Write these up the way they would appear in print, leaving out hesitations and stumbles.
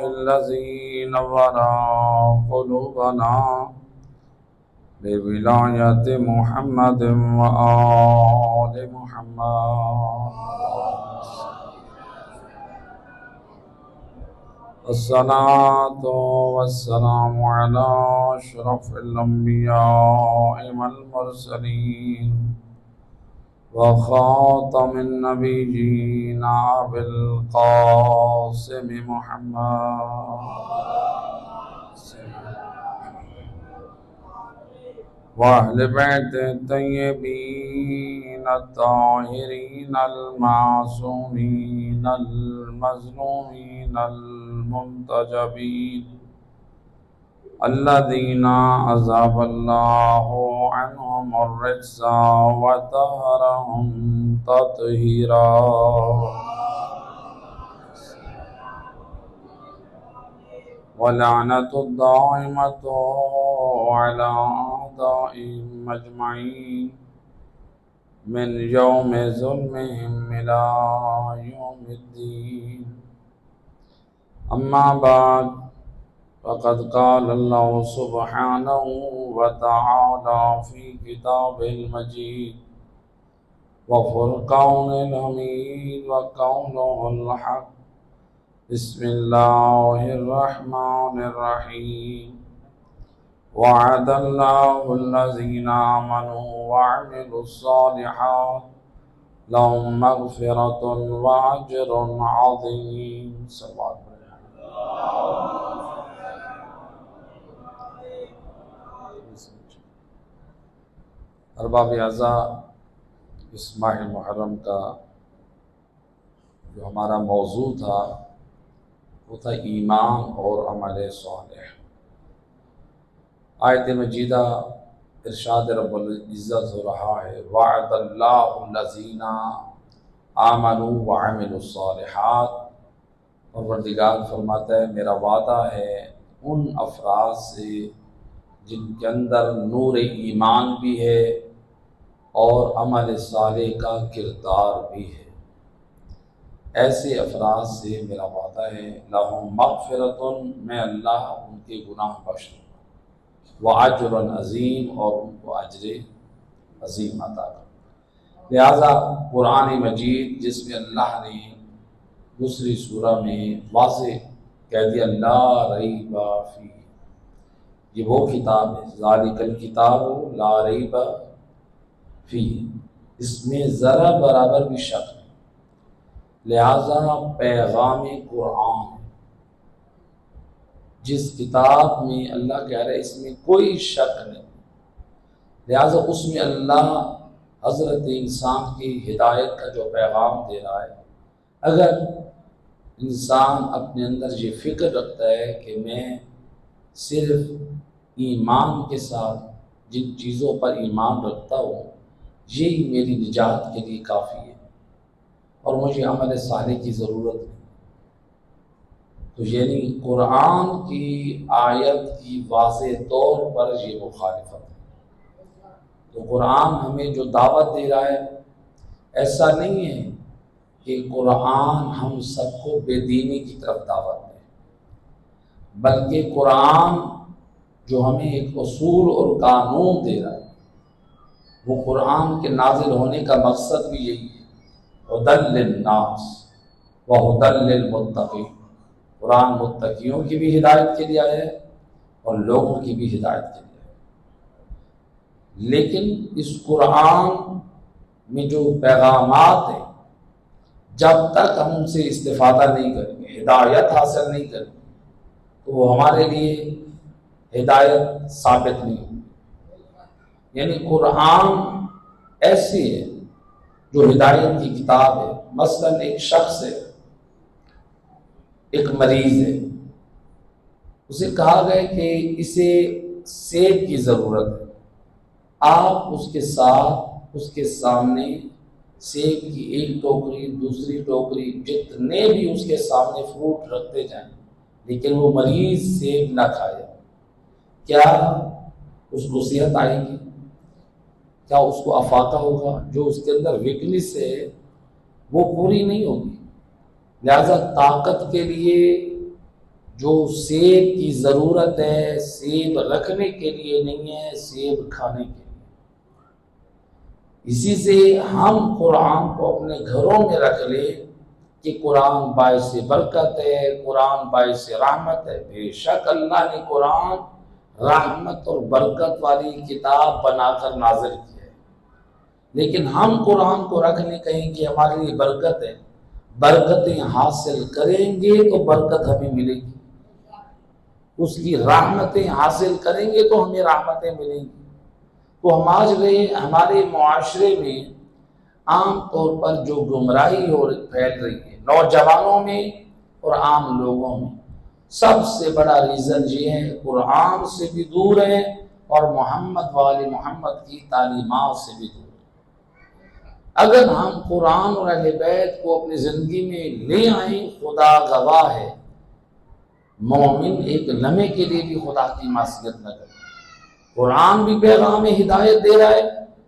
الذي نور قلوبنا بولاية محمد وآل محمد. الصلاة والسلام على أشرف الأنبياء والمرسلين وخاتم النبيين أبي القاسم محمد وأهل بيت الطيبين الطاهرين المعصومين المظلومين المنتجبين الذين أذهب الله عنهم الرجس وطهرهم تطهيرا. ولعنة الدائمة على أعدائهم أجمعين من يوم ظلمهم إلى يوم الدين. أما بعد، فقد قال الله سبحانه وتعالى في كتابه المجيد وفرقانه الحميد وقوله الحق. بسم الله الرحمن الرحيم. وعد الله الذين آمنوا وعملوا الصالحات لهم مغفرة وأجر عظيم. صلی اللہ علیہ وسلم. ارباب اعزاء، اس ماہ محرم کا جو ہمارا موضوع تھا وہ تھا ایمان اور عمل صالح. آیت مجیدہ ارشاد رب العزت ہو رہا ہے وعد اللہ الذین آمنوا وعملوا الصالحات. پروردگار فرماتا ہے میرا وعدہ ہے ان افراد سے جن کے اندر نور ایمان بھی ہے اور عمل صالح کا کردار بھی ہے. ایسے افراد سے میرا وعدہ ہے لہم مغفرۃ، میں اللہ ان کے گناہ بخش دوں گا، وَأَجْرٌ عظیم، اور ان کو اجر عظیم عطا کروں. لہذا قرآن مجید جس میں اللہ نے دوسری سورہ میں واضح کہہ دیا لا ریب فیہ، یہ وہ کتاب ہے ذالک الکتاب لا ریب فیہ، اس میں ذرا برابر بھی شک نہیں. لہذا پیغام قرآن جس کتاب میں اللہ کہہ رہے اس میں کوئی شک نہیں، لہذا اس میں اللہ حضرت انسان کی ہدایت کا جو پیغام دے رہا ہے، اگر انسان اپنے اندر یہ فکر رکھتا ہے کہ میں صرف ایمان کے ساتھ جن چیزوں پر ایمان رکھتا ہوں یہی میری نجات کے لیے کافی ہے اور مجھے عمل صالح کی ضرورت نہیں، تو یعنی قرآن کی آیت کی واضح طور پر یہ مخالفت ہے. تو قرآن ہمیں جو دعوت دے رہا ہے ایسا نہیں ہے کہ قرآن ہم سب کو بے دینی کی طرف دعوت دے، بلکہ قرآن جو ہمیں ایک اصول اور قانون دے رہا ہے، وہ قرآن کے نازل ہونے کا مقصد بھی یہی ہے ہدی للناس وہدی للمتقین. قرآن متقیوں کی بھی ہدایت کے لیے آیا ہے اور لوگوں کی بھی ہدایت کے لیے آیا ہے. لیکن اس قرآن میں جو پیغامات ہیں جب تک ہم ان سے استفادہ نہیں کریں گے، ہدایت حاصل نہیں کریں گے، تو وہ ہمارے لیے ہدایت ثابت نہیں ہوگی. یعنی قرآن ایسی ہے جو ہدایت کی کتاب ہے. مثلا ایک شخص ہے، ایک مریض ہے، اسے کہا گیا کہ اسے سیب کی ضرورت ہے. آپ اس کے ساتھ اس کے سامنے سیب کی ایک ٹوکری، دوسری ٹوکری، جتنے بھی اس کے سامنے فروٹ رکھتے جائیں، لیکن وہ مریض سیب نہ کھائے، کیا اس کو صحت آئے گی؟ کیا اس کو افاقہ ہوگا؟ جو اس کے اندر ویکنس ہے وہ پوری نہیں ہوگی. لہذا طاقت کے لیے جو سیب کی ضرورت ہے سیب رکھنے کے لیے نہیں ہے، سیب کھانے کے لیے۔ اسی سے ہم قرآن کو اپنے گھروں میں رکھ لیں کہ قرآن باعث برکت ہے، قرآن باعث رحمت ہے۔ بے شک اللہ نے قرآن رحمت اور برکت والی کتاب بنا کر نازل کی ہے، لیکن ہم قرآن کو رکھ لیں کہیں کہ ہمارے لیے برکت ہے، برکتیں حاصل کریں گے تو برکت ہمیں ملے گی، اس کی رحمتیں حاصل کریں گے تو ہمیں رحمتیں ملیں گی۔ تو ہمارے معاشرے میں عام طور پر جو گمراہی پھیل رہی ہے نوجوانوں میں اور عام لوگوں میں، سب سے بڑا ریزن یہ ہے قرآن سے بھی دور ہے اور محمد وآل محمد کی تعلیمات سے بھی دور ہے۔ اگر ہم قرآن اور اہل بیت کو اپنی زندگی میں لے آئیں، خدا گواہ ہے مومن ایک لمحے کے لیے بھی خدا کی معصیت نہ کرے۔ قرآن بھی پیغام ہدایت دے رہا ہے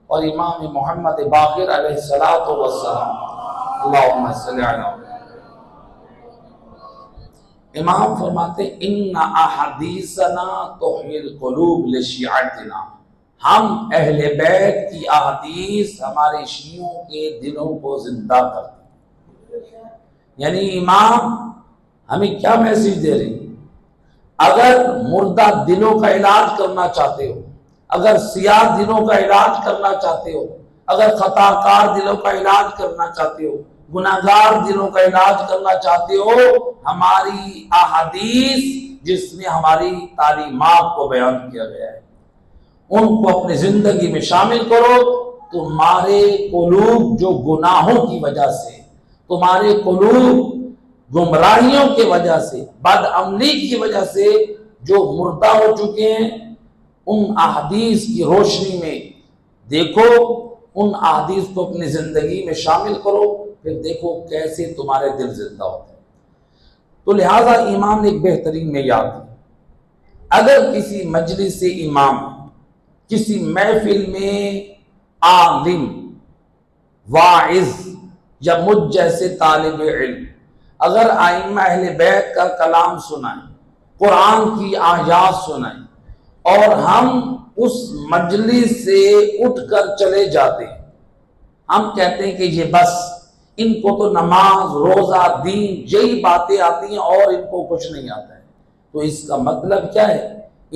اور امام محمد باقر علیہ الصلوۃ والسلام اللہم صلی علی محمد، امام فرماتے ان احادیثنا تحیی القلوب لشیعتنا، ہم اہل بیت کی احادیث ہمارے شیعوں کے دلوں کو زندہ کرتی ہیں۔ یعنی امام ہمیں کیا میسج دے رہے ہیں؟ اگر مردہ دلوں کا علاج کرنا چاہتے ہو، اگر سیاہ دلوں کا علاج کرنا چاہتے ہو، اگر خطا کار دلوں کا علاج کرنا چاہتے ہو، گناہگار دلوں کا علاج کرنا چاہتے ہو، ہماری احادیث جس میں ہماری تعلیمات کو بیان کیا گیا ہے ان کو اپنی زندگی میں شامل کرو، تمہارے قلوب جو گناہوں کی وجہ سے، تمہارے قلوب گمراہیوں کی وجہ سے، بد عملی کی وجہ سے جو مردہ ہو چکے ہیں، ان احادیث کی روشنی میں دیکھو، ان احادیث کو اپنی زندگی میں شامل کرو، پھر دیکھو کیسے تمہارے دل زندہ ہوتے ہیں۔ تو لہٰذا امام نے ایک بہترین معیار دی، اگر کسی مجلس سے امام، کسی محفل میں عالم، واعظ یا مجھ جیسے طالب علم اگر ائمہ اہل بیت کا کلام سنائیں، قرآن کی آیات سنائیں اور ہم اس مجلس سے اٹھ کر چلے جاتے ہیں، ہم کہتے ہیں کہ یہ بس ان کو تو نماز روزہ دین یہی باتیں آتی ہیں اور ان کو کچھ نہیں آتا ہے، تو اس کا مطلب کیا ہے؟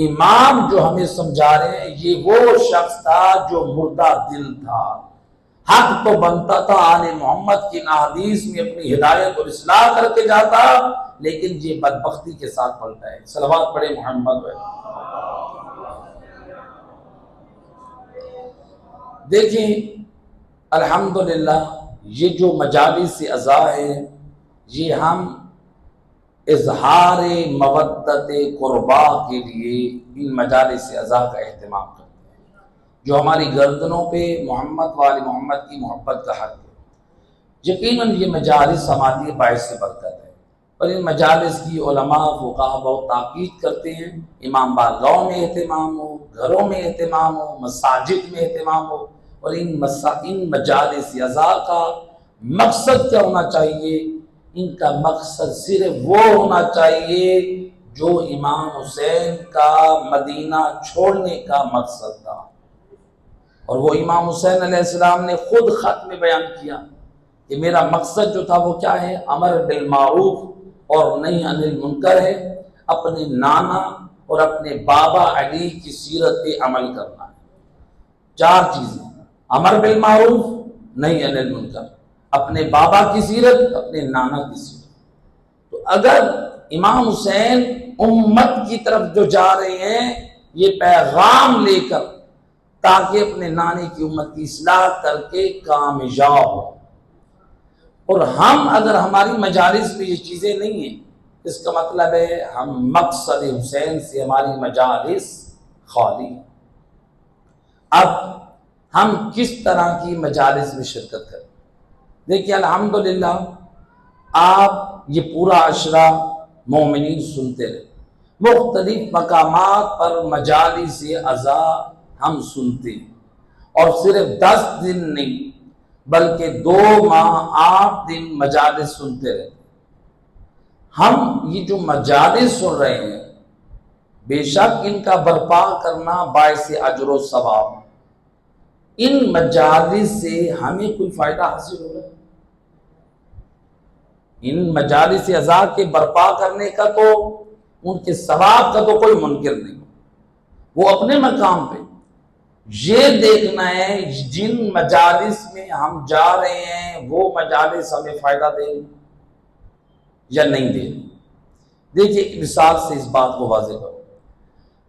امام جو ہمیں سمجھا رہے ہیں یہ وہ شخص تھا جو مردہ دل تھا، حق تو بنتا تھا آل محمد کی احادیث میں اپنی ہدایت اور اصلاح کر کے جاتا، لیکن یہ بدبختی کے ساتھ پلٹا ہے۔ صلوات پڑھے محمد ہے۔ دیکھیں الحمدللہ یہ جو مجالس اعضاء ہے یہ ہم اظہار مودت قربا کے لیے ان مجالس اعضاء کا اہتمام کرتے ہیں، جو ہماری گردنوں پہ محمد وآل محمد کی محبت کا حق ہے۔ یقیناً یہ مجالس ہمارے لیے باعث برکت ہے، اور ان مجالس کی علماء فقہاء بہت تاکید کرتے ہیں، امام بارگاہوں میں اہتمام ہو، گھروں میں اہتمام ہو، مساجد میں اہتمام ہو، اور ان مجالس اعضاء کا مقصد کیا ہونا چاہیے؟ ان کا مقصد صرف وہ ہونا چاہیے جو امام حسین کا مدینہ چھوڑنے کا مقصد تھا، اور وہ امام حسین علیہ السلام نے خود خط میں بیان کیا کہ میرا مقصد جو تھا وہ کیا ہے؟ امر بالمعروف اور نہی عن المنکر ہے، اپنے نانا اور اپنے بابا علی کی سیرت پہ عمل کرنا ہے۔ چار چیزیں، امر بالمعروف، نہی عن المنکر، اپنے بابا کی سیرت، اپنے نانا کی سیرت۔ تو اگر امام حسین امت کی طرف جو جا رہے ہیں یہ پیغام لے کر تاکہ اپنے نانے کی امت کی اصلاح کر کے کامیاب ہو، اور ہم اگر ہماری مجالس میں یہ چیزیں نہیں ہیں، اس کا مطلب ہے ہم مقصد حسین سے ہماری مجالس خالی ہیں۔ اب ہم کس طرح کی مجالس میں شرکت کریں؟ دیکھیے الحمدللہ آپ یہ پورا عشرہ مومنین سنتے رہے، مختلف مقامات پر مجالس اعضاء ہم سنتے ہیں، اور صرف 10 دن نہیں بلکہ 2 ماہ 8 دن مجالس سنتے رہتے۔ ہم یہ جو مجالس سن رہے ہیں، بے شک ان کا برپا کرنا باعث اجر و ثواب، ان مجالس سے ہمیں کوئی فائدہ حاصل ہو رہا ہے؟ ان مجالس اعضاء کے برپا کرنے کا تو، ان کے ثواب کا تو کوئی منکر نہیں، وہ اپنے مقام پہ۔ یہ دیکھنا ہے جن مجالس میں ہم جا رہے ہیں وہ مجالس ہمیں فائدہ دے رہی یا نہیں دے رہی۔ دیکھیے ایک مثال سے اس بات کو واضح کرو۔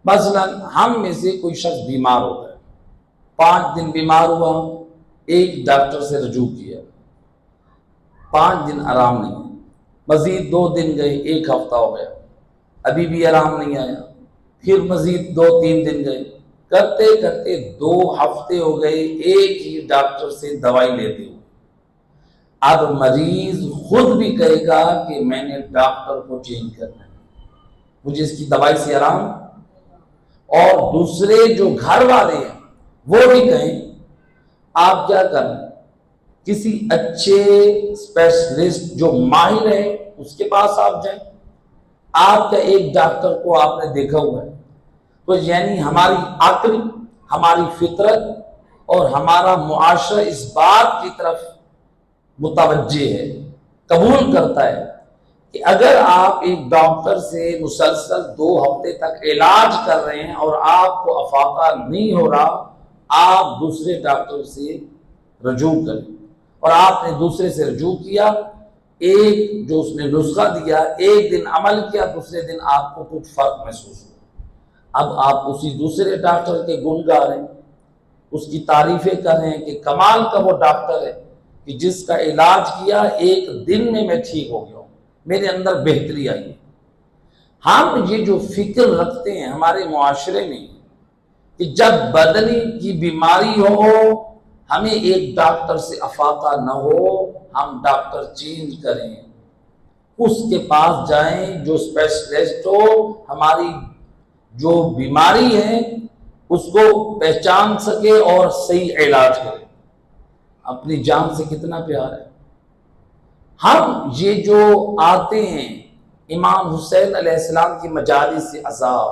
مثلا ہم میں سے کوئی شخص بیمار ہوتا ہے، 5 دن بیمار ہوا، ایک ڈاکٹر سے رجوع کیا، 5 دن آرام نہیں، مزید 2 دن گئے، 1 ہفتہ ہو گیا، ابھی بھی آرام نہیں آیا، پھر مزید 2-3 دن گئے، کرتے کرتے 2 ہفتے ہو گئے ایک ہی ڈاکٹر سے دوائی لیتے ہوئے۔ اب مریض خود بھی کہے گا کہ میں نے ڈاکٹر کو چینج کرنا ہے، مجھے اس کی دوائی سے آرام، اور دوسرے جو گھر والے ہیں وہ بھی کہیں آپ کیا کریں، کسی اچھے اسپیشلسٹ جو ماہر ہے اس کے پاس آپ جائیں۔ آپ کا ایک ڈاکٹر کو آپ نے دیکھا ہوا ہے، تو یعنی ہماری عقل، ہماری فطرت اور ہمارا معاشرہ اس بات کی طرف متوجہ ہے، قبول کرتا ہے کہ اگر آپ ایک ڈاکٹر سے مسلسل 2 ہفتے تک علاج کر رہے ہیں اور آپ کو افاقہ نہیں ہو رہا، آپ دوسرے ڈاکٹر سے رجوع کریں۔ اور آپ نے دوسرے سے رجوع کیا، ایک جو اس نے نسخہ دیا، ایک دن عمل کیا، دوسرے دن آپ کو کچھ فرق محسوس ہوا، اب آپ اسی دوسرے ڈاکٹر کے گن گا رہے ہیں، اس کی تعریفیں کر رہے ہیں کہ کمال کا وہ ڈاکٹر ہے کہ جس کا علاج کیا 1 دن میں ٹھیک ہو گیا ہوں، میرے اندر بہتری آئی ہے۔ ہم یہ جو فکر رکھتے ہیں ہمارے معاشرے میں کہ جب بدنی کی بیماری ہو، ہمیں ایک ڈاکٹر سے افاقہ نہ ہو، ہم ڈاکٹر چینج کریں، اس کے پاس جائیں جو اسپیشلسٹ ہو، ہماری جو بیماری ہے اس کو پہچان سکے اور صحیح علاج کرے۔ اپنی جان سے کتنا پیار ہے۔ ہم یہ جو آتے ہیں امام حسین علیہ السلام کی مجالس اعضاء،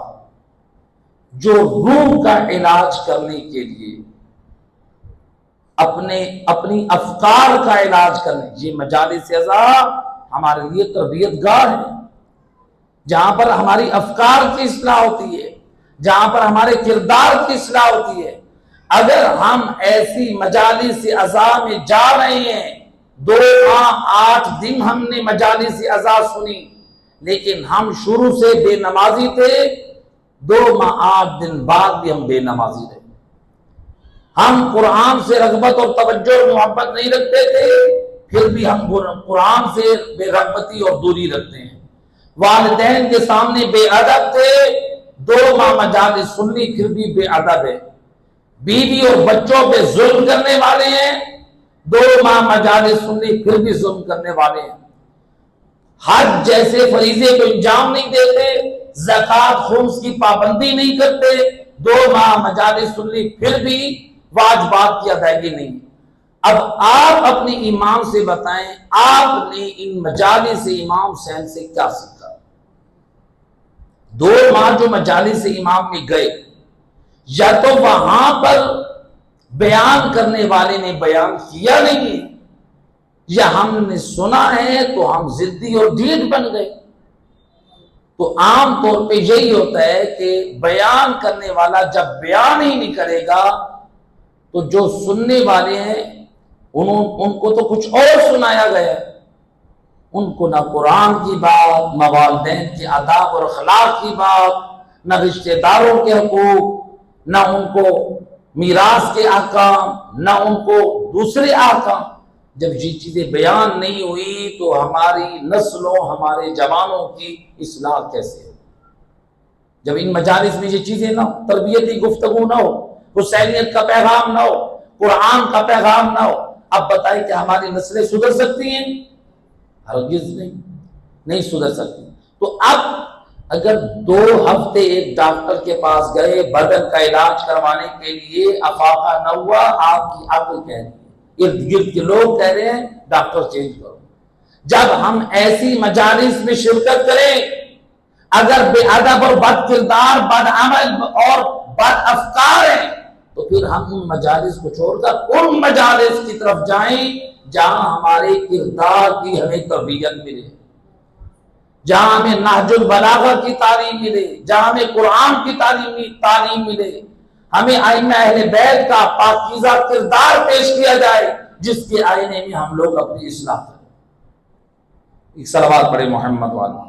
جو روح کا علاج کرنے کے لیے، اپنی افکار کا علاج کرنے، یہ مجالس اعضاء ہمارے لیے تربیت گاہ ہے، جہاں پر ہماری افکار کی اصلاح ہوتی ہے، جہاں پر ہمارے کردار کی اصلاح ہوتی ہے۔ اگر ہم ایسی مجالس اعضاء میں جا رہے ہیں، 2 ماہ 8 دن ہم نے مجالس اعضاء سنی، لیکن ہم شروع سے بے نمازی تھے، 2 ماہ 8 دن بعد بھی ہم بے نمازی رہے، ہم قرآن سے رغبت اور توجہ اور محبت نہیں رکھتے تھے، پھر بھی ہم قرآن سے بے رغبتی اور دوری رکھتے ہیں، والدین کے سامنے بے ادب تھے، 2 ماہ مجالس سن لی پھر بھی بے ادب ہے، بیوی اور بچوں پہ ظلم کرنے والے ہیں، 2 ماہ مجالس سن لی پھر بھی ظلم کرنے والے ہیں، حج جیسے فریضے کو انجام نہیں دیتے، زکوٰۃ خمس کی پابندی نہیں کرتے، 2 ماہ مجالس سن لی پھر بھی واجبات کی ادائیگی نہیں۔ اب آپ اپنے امام سے بتائیں، آپ نے ان مجالس امام حسین سے کیا سیکھا؟ 2 ماہ جو مجالس امام میں گئے، یا تو وہاں پر بیان کرنے والے نے بیان کیا نہیں ہے، یا ہم نے سنا ہے تو ہم ضدی اور ڈھیٹ بن گئے۔ تو عام طور پہ یہی ہوتا ہے کہ بیان کرنے والا جب بیان ہی نہیں کرے گا تو جو سننے والے ہیں ان کو تو کچھ اور سنایا گیا ہے، ان کو نہ قرآن کی بات، نہ والدین کے آداب اور اخلاق کی بات، نہ رشتہ داروں کے حقوق، نہ ان کو میراث کے احکام، نہ ان کو دوسرے احکام۔ جب یہ چیزیں بیان نہیں ہوئی تو ہماری نسلوں، ہمارے جوانوں کی اصلاح کیسے ہو؟ جب ان مجالس میں یہ چیزیں نہ ہو، تربیتی گفتگو نہ ہو، حسینیت کا پیغام نہ ہو، قرآن کا پیغام نہ ہو، اب بتائیں کہ ہماری نسلیں سدھر سکتی ہیں؟ ہرگز نہیں سدھر سکتی۔ تو اب اگر 2 ہفتے ایک ڈاکٹر کے پاس گئے بدن کا علاج کروانے کے لیے، افاقہ نہ ہوا، آپ کی عقل کہہ رہی ہے، ارد گرد کے لوگ کہہ رہے ہیں ڈاکٹر چینج کرو۔ جب ہم ایسی مجالس میں شرکت کریں، اگر بے ادب اور بد کردار، بد عمل اور بد افکار ہیں، تو پھر ہم ان مجالس کو چھوڑ کر ان مجالس کی طرف جائیں جہاں ہمارے کردار کی ہمیں تربیت ملے، جہاں ہمیں نہج البلاغہ کی تعلیم ملے، جہاں ہمیں قرآن کی تعلیم ملے، ہمیں ائمہ اہل بیت کا پاکیزہ کردار پیش کیا جائے جس کے آئینے میں ہم لوگ اپنی اصلاح کریں۔ ایک صلوات پڑھے محمد والا۔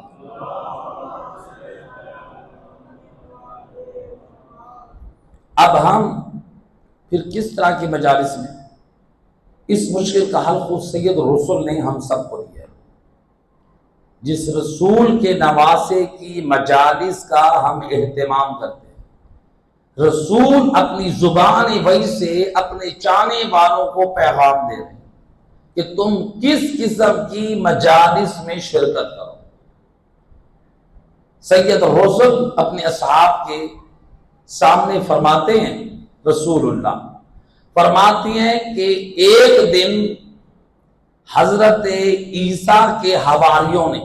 اب ہم پھر کس طرح کی مجالس میں، اس مشکل کا حل خود سید رسول نے ہم سب کو دیا ہے۔ جس رسول کے نواسے کی مجالس کا ہم اہتمام کرتے ہیں، رسول اپنی زبان وحی سے اپنے چاہنے والوں کو پیغام دے رہے ہیں کہ تم کس قسم کی مجالس میں شرکت کرو۔ سید رسول اپنے اصحاب کے سامنے فرماتے ہیں، رسول اللہ فرماتی ہیں کہ ایک دن حضرت عیسیٰ کے حواریوں نے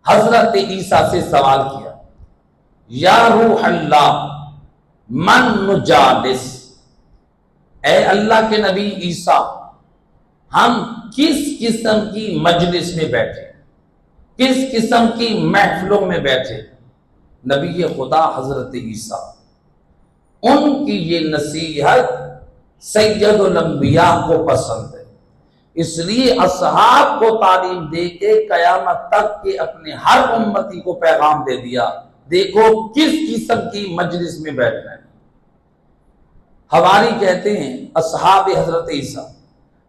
حضرت عیسیٰ سے سوال کیا، یا روح اللہ من نجالس، اے اللہ کے نبی عیسیٰ ہم کس قسم کی مجلس میں بیٹھے، کس قسم کی محفلوں میں بیٹھے۔ نبی خدا حضرت عیسیٰ، ان کی یہ نصیحت سید الانبیاء کو پسند ہے، اس لیے اصحاب کو تعلیم دے کے قیامت تک کے اپنے ہر امتی کو پیغام دے دیا، دیکھو کس قسم کی مجلس میں بیٹھنا ہے۔ حواری کہتے ہیں اصحاب حضرت عیسیٰ،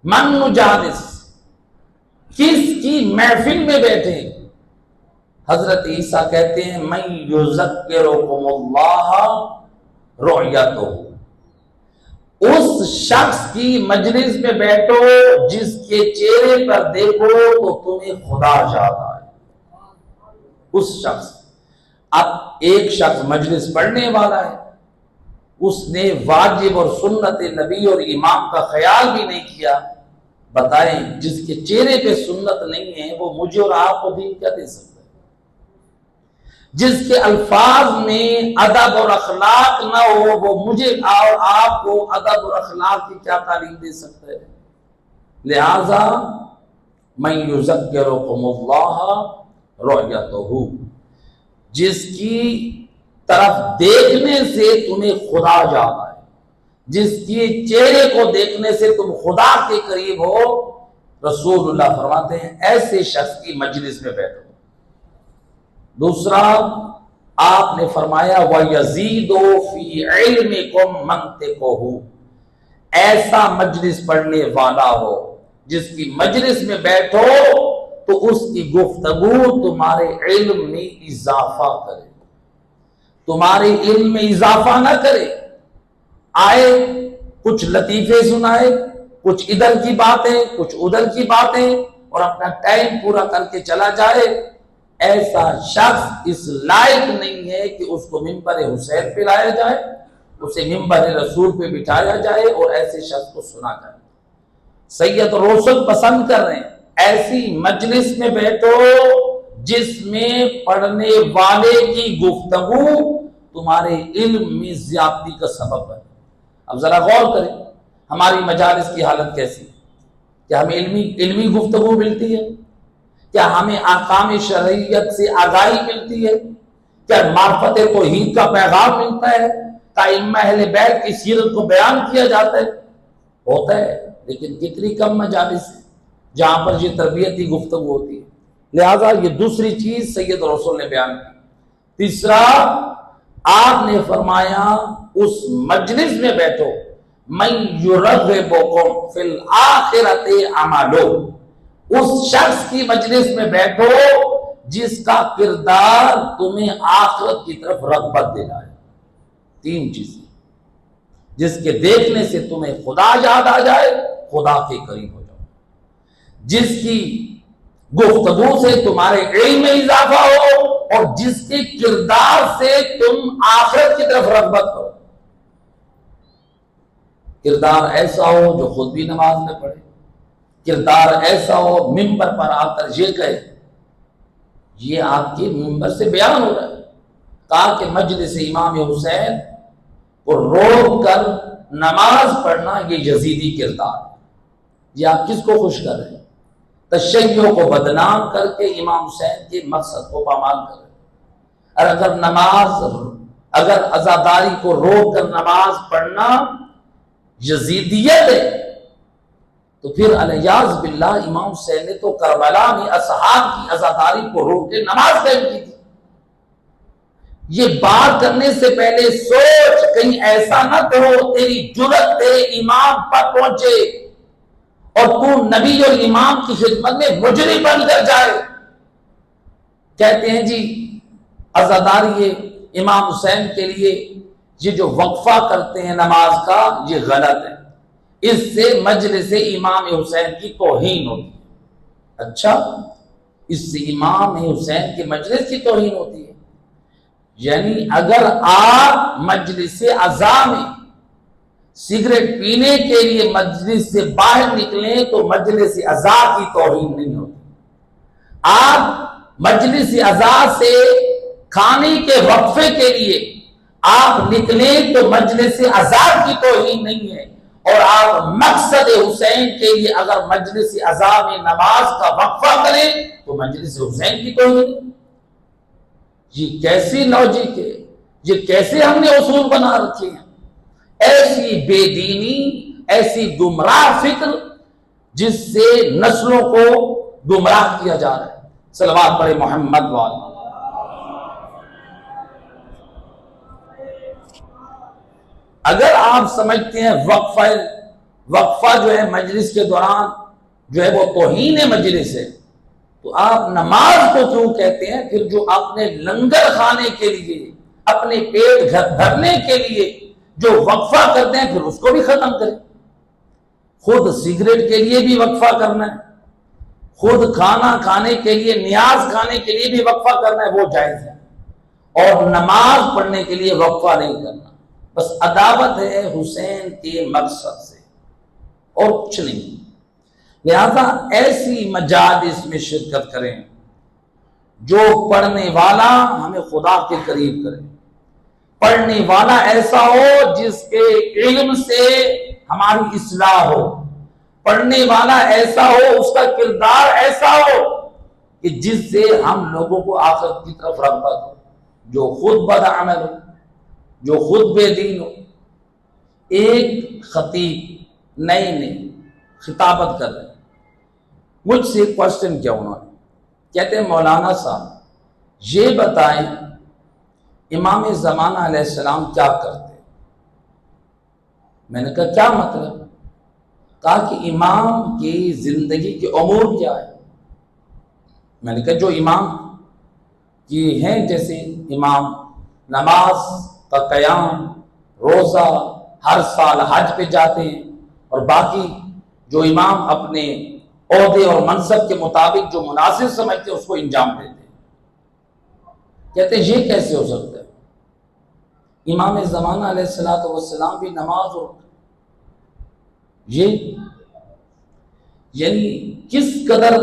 من نجالس، کس کی محفل میں بیٹھے؟ حضرت عیسیٰ کہتے ہیں من یذکرکم اللہ رؤیتہ، اس شخص کی مجلس میں بیٹھو جس کے چہرے پر دیکھو تو تمہیں خدا یاد آئے۔ اس شخص، اب ایک شخص مجلس پڑھنے والا ہے، اس نے واجب اور سنت نبی اور امام کا خیال بھی نہیں کیا، بتائیں جس کے چہرے پہ سنت نہیں ہے وہ مجھے اور آپ کو دین کیا دے سکتا ہے؟ جس کے الفاظ میں ادب اور اخلاق نہ ہو وہ مجھے اور آپ کو ادب اور اخلاق کی کیا تعلیم دے سکتا ہے؟ لہذا من یذکرکم اللہ رؤیتہ، جس کی طرف دیکھنے سے تمہیں خدا یاد آئے، جس کے چہرے کو دیکھنے سے تم خدا کے قریب ہو، رسول اللہ فرماتے ہیں ایسے شخص کی مجلس میں بیٹھو۔ دوسرا آپ نے فرمایا وَيَزِيدُ فِي عِلْمِكُمْ مَنْطِقُهُ، ایسا مجلس پڑھنے والا ہو جس کی مجلس میں بیٹھو تو اس کی گفتگو تمہارے علم میں اضافہ کرے، تمہارے علم میں اضافہ نہ کرے، آئے کچھ لطیفے سنائے، کچھ ادھر کی باتیں کچھ ادھر کی باتیں اور اپنا ٹائم پورا کر کے چلا جائے۔ ایسا شخص اس لائق نہیں ہے کہ اس کو منبر حسین پہ لایا جائے، اسے منبر رسول پہ بٹھایا جائے اور ایسے شخص کو سنا جائے۔ سید رسول پسند کر رہے ہیں ایسی مجلس میں بیٹھو جس میں پڑھنے والے کی گفتگو تمہارے علم میں زیادتی کا سبب ہے۔ اب ذرا غور کریں ہماری مجالس کی حالت کیسی ہے؟ کیا ہمیں علمی گفتگو ملتی ہے؟ کیا ہمیں احکام شرعیت سے آگاہی ملتی ہے؟ کیا معرفت توحید کا پیغام ملتا ہے؟ کیا ائمہ اہل بیت کی سیرت کو بیان کیا جاتا ہے؟ ہوتا ہے، لیکن کتنی کم مجالس ہیں جہاں پر یہ تربیتی گفتگو ہوتی ہے۔ لہذا یہ دوسری چیز سید رسول نے بیان کی۔ تیسرا آپ نے فرمایا اس مجلس میں بیٹھو من یرغبکم فی الآخرۃ اعمالہ، اس شخص کی مجلس میں بیٹھو جس کا کردار تمہیں آخرت کی طرف رغبت دے رہا ہے۔ تین چیزیں جس کے دیکھنے سے تمہیں خدا یاد آ جائے، خدا کے قریب ہو جاؤ، جس کی گفتگو سے تمہارے علم میں اضافہ ہو اور جس کے کردار سے تم آخرت کی طرف رغبت کرو۔ کردار ایسا ہو جو خود بھی نماز نہ پڑھے، کردار ایسا ہو ممبر پر آ کر یہ کہے، یہ آپ کے ممبر سے بیان ہو رہا ہے، کہا کہ مجلس امام حسین کو روک کر نماز پڑھنا یہ یزیدی کردار ہے۔ یہ آپ کس کو خوش کر رہے ہیں؟ تشیع کو بدنام کر کے امام حسین کے مقصد کو پامال کر رہے ہیں۔ اگر عزاداری کو روک کر نماز پڑھنا یزیدیت ہے تو پھر الیاذ باللہ امام حسین نے تو کربلا میں اصحاب کی عزاداری کو روک کے نماز قائم کی تھی۔ یہ بات کرنے سے پہلے سوچ، کہیں ایسا نہ کہو تیری جرت تیرے امام پر پہنچے اور تو نبی اور امام کی خدمت میں مجرم بن کر جائے۔ کہتے ہیں جی عزاداری امام حسین کے لیے یہ جو وقفہ کرتے ہیں نماز کا یہ غلط ہے، اس سے مجلس امام حسین کی توہین ہوتی ہے۔ اچھا، اس سے امام حسین کے مجلس کی توہین ہوتی ہے؟ یعنی اگر آپ مجلس عزا میں سگریٹ پینے کے لیے مجلس سے باہر نکلیں تو مجلس عزا کی توہین نہیں ہوتی۔ آپ مجلس عزا سے کھانے کے وقفے کے لیے آپ نکلیں تو مجلس عزا کی توہین نہیں ہے، اور آپ مقصد حسین کے لیے اگر مجلس عزا میں نماز کا وقفہ کریں تو مجلس حسین کی توہین ہے۔ یہ کیسی لاجک ہے؟ یہ کیسے ہم نے اصول بنا رکھے ہیں؟ ایسی بے دینی، ایسی گمراہ فکر جس سے نسلوں کو گمراہ کیا جا رہا ہے۔ صلوات پڑھے محمد والے۔ اگر آپ سمجھتے ہیں وقفہ جو ہے مجلس کے دوران جو ہے وہ توہین مجلس ہے تو آپ نماز کو کیوں کہتے ہیں؟ پھر جو اپنے لنگر کھانے کے لیے، اپنے پیٹ بھرنے کے لیے جو وقفہ کرتے ہیں پھر اس کو بھی ختم کریں۔ خود سگریٹ کے لیے بھی وقفہ کرنا ہے، خود کھانا کھانے کے لیے، نیاز کھانے کے لیے بھی وقفہ کرنا ہے، وہ جائز ہے، اور نماز پڑھنے کے لیے وقفہ نہیں کرنا۔ بس عداوت ہے حسین کے مقصد سے اور کچھ نہیں۔ لہذا ایسی مجالس میں شرکت کریں جو پڑھنے والا ہمیں خدا کے قریب کرے، پڑھنے والا ایسا ہو جس کے علم سے ہماری اصلاح ہو، پڑھنے والا ایسا ہو، اس کا کردار ایسا ہو کہ جس سے ہم لوگوں کو آخرت کی طرف رغبت ہو۔ جو خود بدعمل ہو، جو خود بے دین ہو۔ ایک خطیب نئے خطابت کر رہے ہیں، مجھ سے کوشچن کیا انہوں نے، کہتے ہیں مولانا صاحب یہ بتائیں امام زمانہ علیہ السلام کیا کرتے؟ میں نے کہا کیا مطلب؟ کہا کہ امام کی زندگی کے امور کیا ہے؟ میں نے کہا جو امام کی ہیں، جیسے امام نماز کا قیام، روزہ، ہر سال حج پہ جاتے ہیں، اور باقی جو امام اپنے عہدے اور منصب کے مطابق جو مناسب سمجھتے ہیں اس کو انجام دیتے ہیں۔ کہتے ہیں یہ کیسے ہو سکتا ہے؟ امام زمانہ علیہ السلام بھی نماز ہو، یہ یعنی کس قدر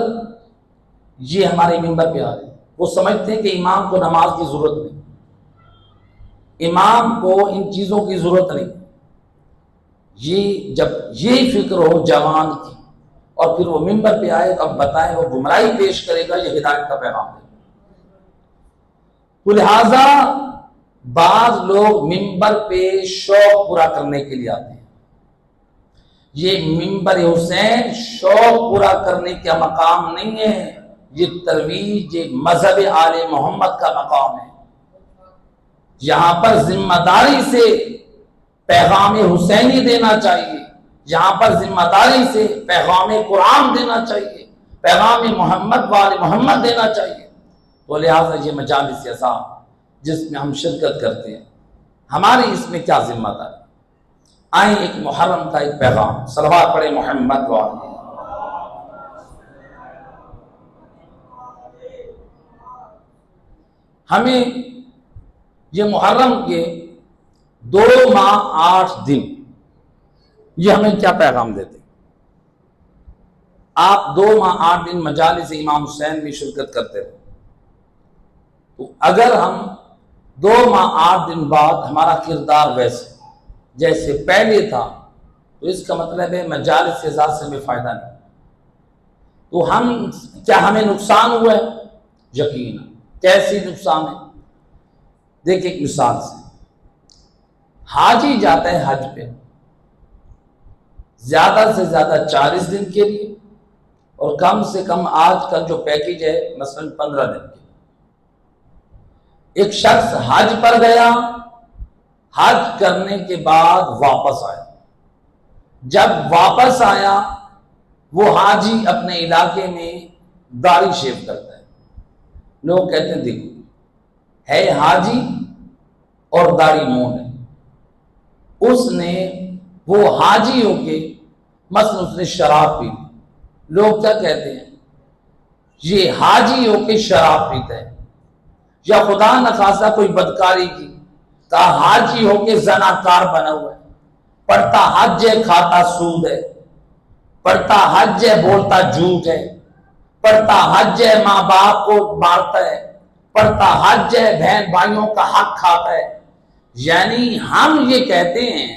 یہ ہمارے ممبر پہ آ رہے ہیں۔ وہ سمجھتے ہیں کہ امام کو نماز کی ضرورت نہیں، امام کو ان چیزوں کی ضرورت نہیں۔ یہ جب یہ فکر ہو جوان کی اور پھر وہ ممبر پہ آئے تو اب بتائیں وہ گمراہی پیش کرے گا یا ہدایت کا پیغام دے گا؟ تو لہٰذا بعض لوگ ممبر پہ شوق پورا کرنے کے لیے آتے ہیں۔ یہ ممبر حسین شوق پورا کرنے کا مقام نہیں ہے، یہ ترویج مذہب آل محمد کا مقام ہے۔ یہاں پر ذمہ داری سے پیغام حسینی دینا چاہیے، یہاں پر ذمہ داری سے پیغام قرآن دینا چاہیے، پیغام محمد وآل محمد دینا چاہیے۔ تو لہٰذا یہ مجالس عزا جس میں ہم شرکت کرتے ہیں، ہماری اس میں کیا ذمہ داری؟ آئیں ایک محرم کا ایک پیغام، صلوات پڑھے محمد وآل محمد۔ ہمیں یہ محرم کے 2 ماہ 8 دن یہ ہمیں کیا پیغام دیتے ہیں؟ آپ 2 ماہ 8 دن مجالس امام حسین میں شرکت کرتے رہے، تو اگر ہم 2 ماہ 8 دن بعد ہمارا کردار ویسے جیسے پہلے تھا، تو اس کا مطلب ہے مجالس کے ذات سے ہمیں فائدہ نہیں، تو کیا ہمیں نقصان ہوا ہے؟ یقینا۔ کیسی نقصان ہے؟ دیکھیں ایک مثال سے، حاجی جاتا ہے حج پہ زیادہ سے زیادہ 40 دن کے لیے، اور کم سے کم آج کل جو پیکیج ہے مثلا 15 دن کے لیے۔ ایک شخص حج پر گیا، حج کرنے کے بعد واپس آیا، جب واپس آیا وہ حاجی اپنے علاقے میں داڑھی شیو کرتا ہے، لوگ کہتے ہیں دیکھو ہے حاجی اور داڑھی مون ہے، اس نے وہ حاجی ہو کے مثلا اس نے شراب پی لی، لوگ کیا کہتے ہیں یہ حاجی ہو کے شراب پیتا ہے، یا خدا نخواستہ کوئی بدکاری کی، کہا حاجی ہو کے زناکار بنا ہوا ہے، پڑھتا حج ہے کھاتا سود ہے، پڑھتا حج ہے بولتا جھوٹ ہے، پڑھتا حج ہے ماں باپ کو مارتا ہے، پڑھتا حج ہے بہن بھائیوں کا حق کھاتا ہے۔ یعنی ہم یہ کہتے ہیں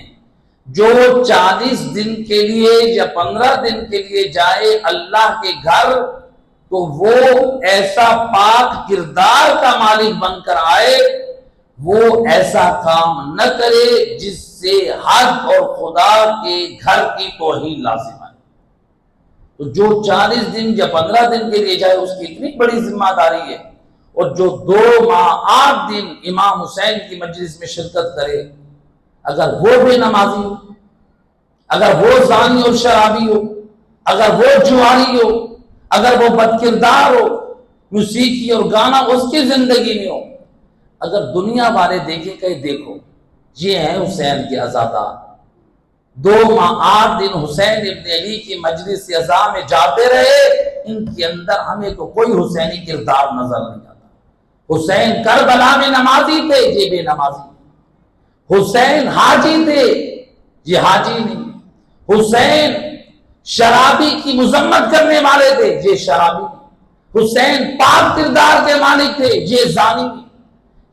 جو 40 دن کے لیے یا 15 دن کے لیے جائے اللہ کے گھر، تو وہ ایسا پاک کردار کا مالک بن کر آئے، وہ ایسا کام نہ کرے جس سے حج اور خدا کے گھر کی توہین لازم آئے۔ تو جو 40 دن یا 15 دن کے لیے جائے اس کی اتنی بڑی ذمہ داری ہے، اور جو 2 ماہ 8 دن امام حسین کی مجلس میں شرکت کرے، اگر وہ بے نمازی ہو، اگر وہ زانی اور شرابی ہو، اگر وہ جواری ہو، اگر وہ بد کردار ہو، موسیقی اور گانا اس کی زندگی میں ہو، اگر دنیا والے دیکھیں کہ دیکھو یہ ہیں حسین کے عزادار، 2 ماہ 8 دن حسین ابن علی کی مجلس اعزا میں جاتے رہے، ان کے اندر ہمیں تو کوئی حسینی کردار نظر نہیں آتا۔ حسین کربلا میں نمازی تھے، یہ بے نمازی، حسین حاجی تھے، یہ حاجی نہیں، حسین شرابی کی مذمت کرنے والے تھے، یہ شرابی، حسین پاک کردار کے مالک تھے، یہ زانی۔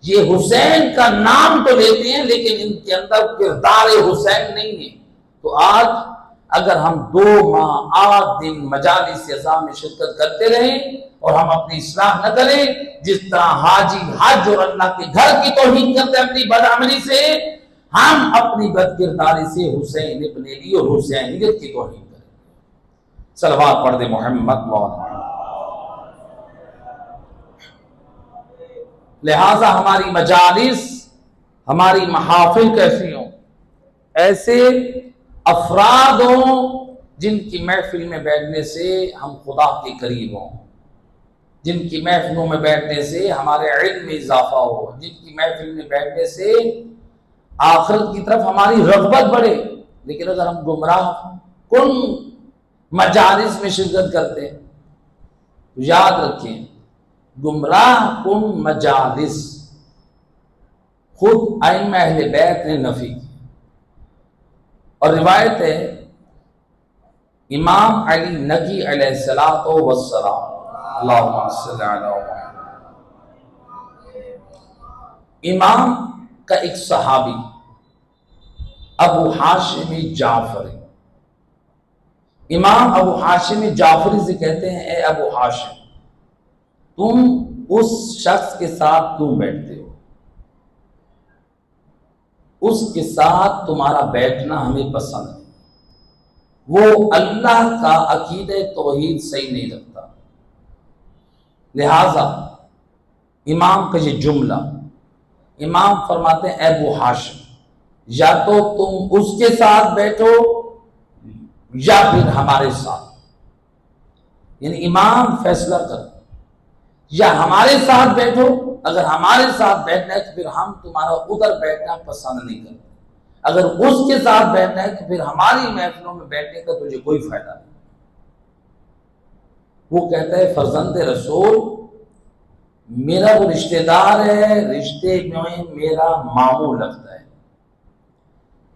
یہ حسین کا نام تو لیتے ہیں لیکن ان کے اندر کردار حسین نہیں ہے۔ تو آج اگر ہم 2 ماہ 8 دن مجالس اعزا میں شرکت کرتے رہیں اور ہم اپنی اصلاح نہ کریں، جس طرح حاجی حج اور اللہ کے گھر کی توہین کرتے ہیں اپنی بدعملی سے، ہم اپنی بد کرداری سے حسین ابن علی اور حسینیت کی توہین کریں۔ صلوات پڑھ دے محمد مولا۔ لہذا ہماری مجالس، ہماری محافل کیسی ہوں؟ ایسے افراد ہوں جن کی محفل میں بیٹھنے سے ہم خدا کے قریب ہوں، جن کی محفلوں میں بیٹھنے سے ہمارے علم میں اضافہ ہو، جن کی محفل میں بیٹھنے سے آخرت کی طرف ہماری رغبت بڑھے۔ لیکن اگر ہم گمراہ کن مجالس میں شرکت کرتے ہیں تو یاد رکھیں گمراہ کن مجالس خود ائمہ اہل بیت نے نفی کی، اور روایت ہے امام علی نقی علیہ الصلوۃ والسلام، اللہم صلی علی محمد، امام کا ایک صحابی ابو ہاشم جعفری، امام ابو ہاشم جعفری سے کہتے ہیں اے ابو ہاشم تم اس شخص کے ساتھ کیوں بیٹھتے ہو؟ اس کے ساتھ تمہارا بیٹھنا ہمیں پسند ہے، وہ اللہ کا عقیدہ توحید صحیح نہیں رکھتا۔ لہذا امام کا یہ جملہ، امام فرماتے ہیں اے ابو ہاشم یا تو تم اس کے ساتھ بیٹھو یا پھر ہمارے ساتھ، یعنی امام فیصلہ کر، یا ہمارے ساتھ بیٹھو، اگر ہمارے ساتھ بیٹھنا ہے تو پھر ہم تمہارا ادھر بیٹھنا پسند نہیں کرتے، اگر اس کے ساتھ بیٹھنا ہے تو پھر ہماری محفلوں میں بیٹھنے کا تجھے کوئی فائدہ نہیں۔ وہ کہتا ہے فرزند رسول میرا وہ رشتہ دار ہے، رشتے میں میرا ماموں لگتا ہے،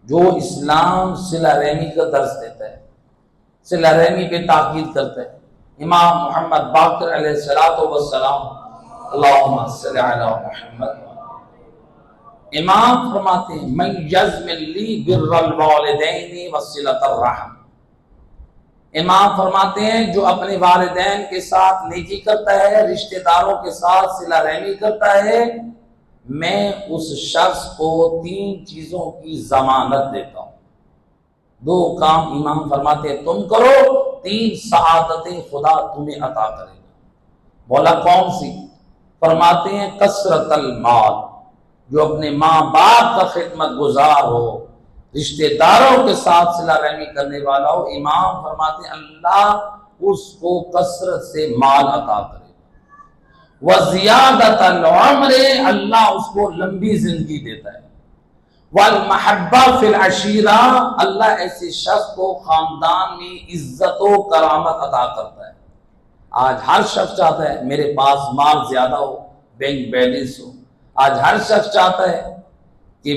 جو اسلام صلہ رحمی کا درس دیتا ہے، صلہ رحمی پہ تاکید کرتا ہے۔ امام محمد باقر علیہ السلام اللہم صلی علی محمد، امام فرماتے ہیں من یضمن لی بر الوالدین وصلۃ الرحم، امام فرماتے ہیں جو اپنے والدین کے ساتھ نیکی کرتا ہے، رشتہ داروں کے ساتھ صلہ رحمی کرتا ہے، میں اس شخص کو 3 چیزوں کی ضمانت دیتا ہوں۔ 2 کام امام فرماتے ہیں تم کرو، 3 سعادتیں خدا تمہیں عطا کرے گا۔ بولا کون سی؟ فرماتے ہیں کثرت المال، جو اپنے ماں باپ کا خدمت گزار ہو، رشتہ داروں کے ساتھ صلہ رحمی کرنے والا ہو، امام فرماتے ہیں اللہ اس کو کثرت سے مال عطا کرے گا۔ وزیادت العمر، اللہ اس کو لمبی زندگی دیتا ہے۔ والمحبہ فی العشیرہ، اللہ ایسے شخص کو خاندان میں عزت و کرامت عطا کرتا ہے۔ آج ہر شخص چاہتا ہے میرے پاس مال زیادہ ہو، بینک بیلنس ہو، آج ہر شخص چاہتا ہے کہ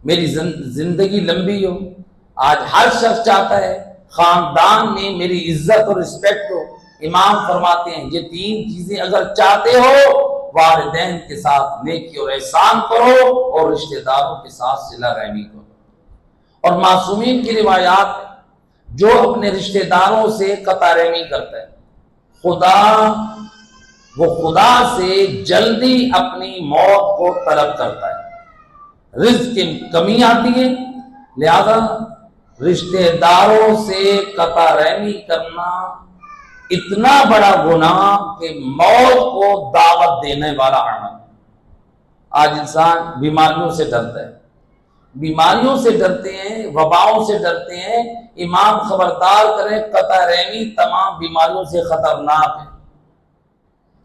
میری زندگی لمبی ہو، آج ہر شخص چاہتا ہے خاندان میں میری عزت اور رسپیکٹ ہو۔ امام فرماتے ہیں یہ 3 چیزیں اگر چاہتے ہو، والدین کے ساتھ نیکی اور احسان کرو اور رشتہ داروں کے ساتھ صلہ رحمی کرو۔ اور معصومین کی روایات ہے جو اپنے رشتہ داروں سے قطع رحمی کرتا ہے، وہ خدا سے جلدی اپنی موت کو طلب کرتا ہے۔ رزق کی کمی آتی ہے، لہذا رشتہ داروں سے قطع رحمی کرنا اتنا بڑا گناہ کہ موت کو دعوت دینے والا عمل۔ آج انسان بیماریوں سے ڈرتا ہے، بیماریوں سے ڈرتے ہیں، وباؤں سے ڈرتے ہیں۔ امام خبردار کریں قطع رحمی تمام بیماریوں سے خطرناک ہے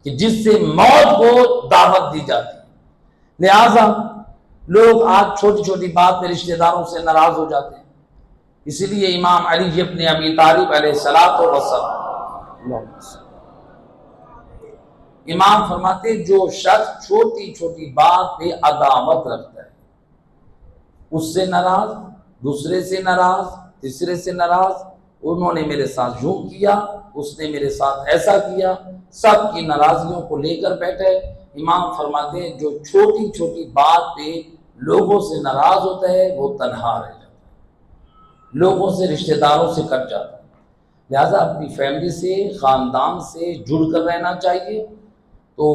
کہ جس سے موت کو دعوت دی جاتی ہے۔ لہذا لوگ آج چھوٹی چھوٹی بات میں رشتہ داروں سے ناراض ہو جاتے ہیں۔ اسی لیے امام علی ابن ابی طالب علیہ السلام امام فرماتے جو شخص چھوٹی چھوٹی بات پہ عداوت رکھتا ہے، اس سے ناراض، دوسرے سے ناراض، تیسرے سے ناراض، انہوں نے میرے ساتھ یوں کیا، اس نے میرے ساتھ ایسا کیا، سب کی ناراضگیوں کو لے کر بیٹھے۔ امام فرماتے ہیں جو چھوٹی چھوٹی بات پہ لوگوں سے ناراض ہوتا ہے وہ تنہا رہ جاتا ہے، لوگوں سے رشتہ داروں سے کٹ جاتا ہے۔ لہذا اپنی فیملی سے، خاندان سے جڑ کر رہنا چاہیے، تو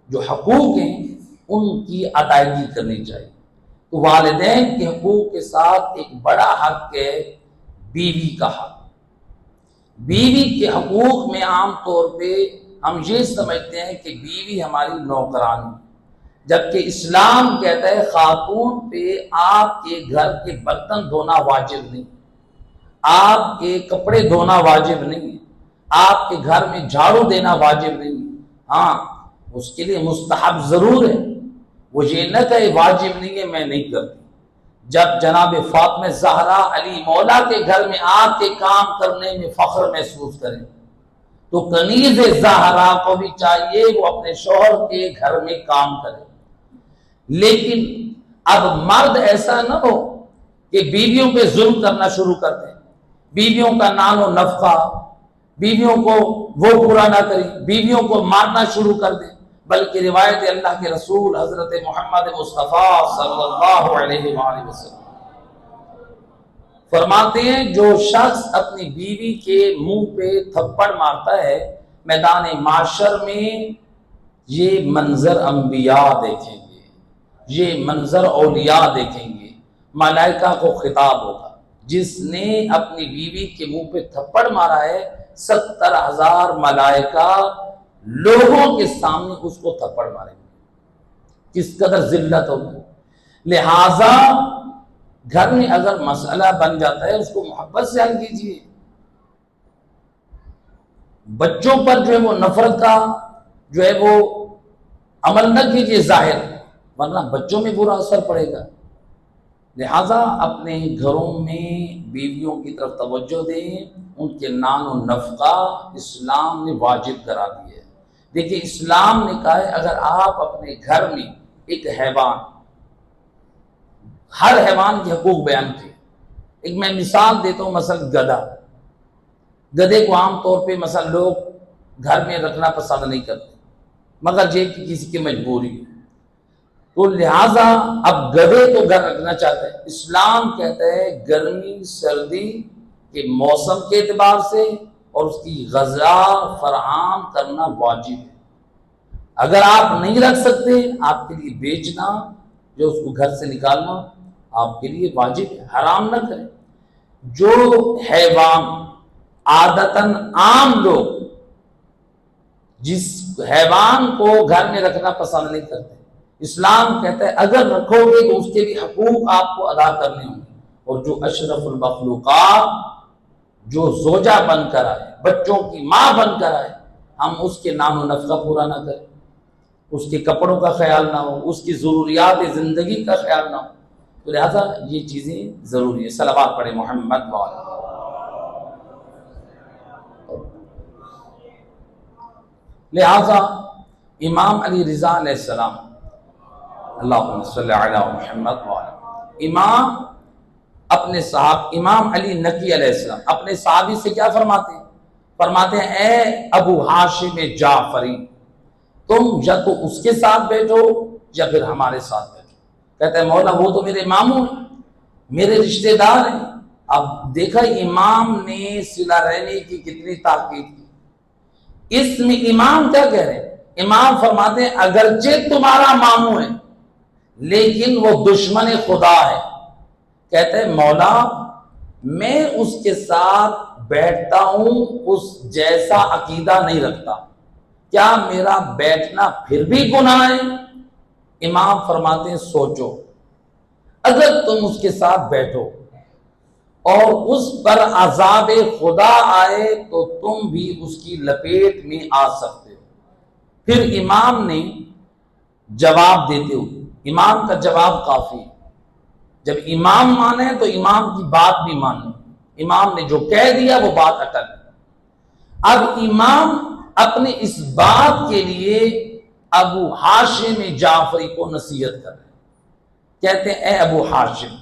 جو حقوق ہیں ان کی ادائیگی کرنی چاہیے۔ تو والدین کے حقوق کے ساتھ ایک بڑا حق ہے بیوی کا حق۔ بیوی کے حقوق میں عام طور پہ ہم یہ سمجھتے ہیں کہ بیوی ہماری نوکرانی، جبکہ اسلام کہتا ہے خاتون پہ آپ کے گھر کے برتن دھونا واجب نہیں، آپ کے کپڑے دھونا واجب نہیں، آپ کے گھر میں جھاڑو دینا واجب نہیں، ہاں اس کے لیے مستحب ضرور ہے، وہ یہ نہ کہے واجب نہیں ہے میں نہیں کرتی۔ جب جناب فاطمہ زہرا علی مولا کے گھر میں آ کے کام کرنے میں فخر محسوس کریں تو کنیز زہرا کو بھی چاہیے وہ اپنے شوہر کے گھر میں کام کرے۔ لیکن اب مرد ایسا نہ ہو کہ بیویوں پہ ظلم کرنا شروع کر دیں، بیویوں کا نان و نفقہ، بیویوں کو وہ پورا نہ کریں، بیویوں کو مارنا شروع کر دیں، بلکہ روایت اللہ کے رسول حضرت محمد مصطفیٰ صلی اللہ علیہ وآلہ وسلم فرماتے ہیں جو شخص اپنی بیوی کے منہ پہ تھپڑ مارتا ہے میدان معاشر میں یہ منظر انبیاء دیکھیں گے، یہ منظر اولیاء دیکھیں گے، ملائکہ کو خطاب ہوگا۔ جس نے اپنی بیوی کے منہ پہ تھپڑ مارا ہے 70,000 ملائکہ لوگوں کے سامنے اس کو تھپڑ ماریں گے، کس قدر ذلت ہوگی۔ لہذا گھر میں اگر مسئلہ بن جاتا ہے اس کو محبت سے حل کیجیے، بچوں پر جو ہے وہ نفرت کا جو ہے وہ عمل نہ کیجیے ظاہر، ورنہ بچوں میں برا اثر پڑے گا۔ لہذا اپنے گھروں میں بیویوں کی طرف توجہ دیں، ان کے نان و نفقہ اسلام نے واجب کرا دی ہے۔ دیکھیے اسلام نے کہا ہے اگر آپ اپنے گھر میں ایک حیوان، ہر حیوان کے حقوق بیان کیے، ایک میں مثال دیتا ہوں، مثلا گدھا، گدھے کو عام طور پہ مثلا لوگ گھر میں رکھنا پسند نہیں کرتے مگر یہ کہ کسی کی مجبوری ہے، تو لہٰذا اب گدھے کو گھر رکھنا چاہتے ہیں۔ اسلام کہتا ہے گرمی سردی کے موسم کے اعتبار سے اور اس کی غذا فراہم کرنا واجب ہے۔ اگر آپ نہیں رکھ سکتے آپ کے لیے بیچنا، جو اس کو گھر سے نکالنا آپ کے لیے واجب ہے، حرام نہ کریں۔ جو حیوان عادتاً عام لوگ جس حیوان کو گھر میں رکھنا پسند نہیں کرتے، اسلام کہتا ہے اگر رکھو گے تو اس کے بھی حقوق آپ کو ادا کرنے ہوں گے، اور جو اشرف المخلوقات جو زوجہ بن کر آئے، بچوں کی ماں بن کر آئے، ہم اس کے نام و نفقہ پورا نہ کریں، اس کے کپڑوں کا خیال نہ ہو، اس کی ضروریات زندگی کا خیال نہ ہو، تو لہٰذا یہ چیزیں ضروری ہے۔ صلوات پڑھیں محمد وعلیہ۔ لہٰذا امام علی رضا علیہ السلام، اللہم صلی علی محمد وعلیہ، امام علی نقی علیہ السلام اپنے صحابی سے کیا فرماتے ہیں؟ فرماتے ہیں اے ابو ہاشم جعفری، تم یا تو اس کے ساتھ بیٹھو یا پھر ہمارے ساتھ بیٹھو۔ کہتے ہیں مولا وہ تو میرے ماموں ہیں، میرے رشتہ دار ہیں۔ اب دیکھا امام نے صلہ رحمی کی کتنی تاکید کی۔ اس میں امام کیا کہہ رہے ہیں؟ امام فرماتے ہیں اگرچہ تمہارا ماموں ہے لیکن وہ دشمن خدا ہے۔ کہتے ہیں مولا میں اس کے ساتھ بیٹھتا ہوں، اس جیسا عقیدہ نہیں رکھتا، کیا میرا بیٹھنا پھر بھی گناہ ہے؟ امام فرماتے ہیں سوچو، اگر تم اس کے ساتھ بیٹھو اور اس پر عذاب خدا آئے تو تم بھی اس کی لپیٹ میں آ سکتے ہو۔ پھر امام نے جواب دیتے ہوئے، امام کا جواب کافی ہے، جب امام مانے تو امام کی بات بھی مانو، امام نے جو کہہ دیا وہ بات اٹل ہے۔ اب امام اپنے اس بات کے لیے ابو ہاشم جعفری کو نصیحت کر رہے ہیں۔ کہتے ہیں اے ابو ہاشم،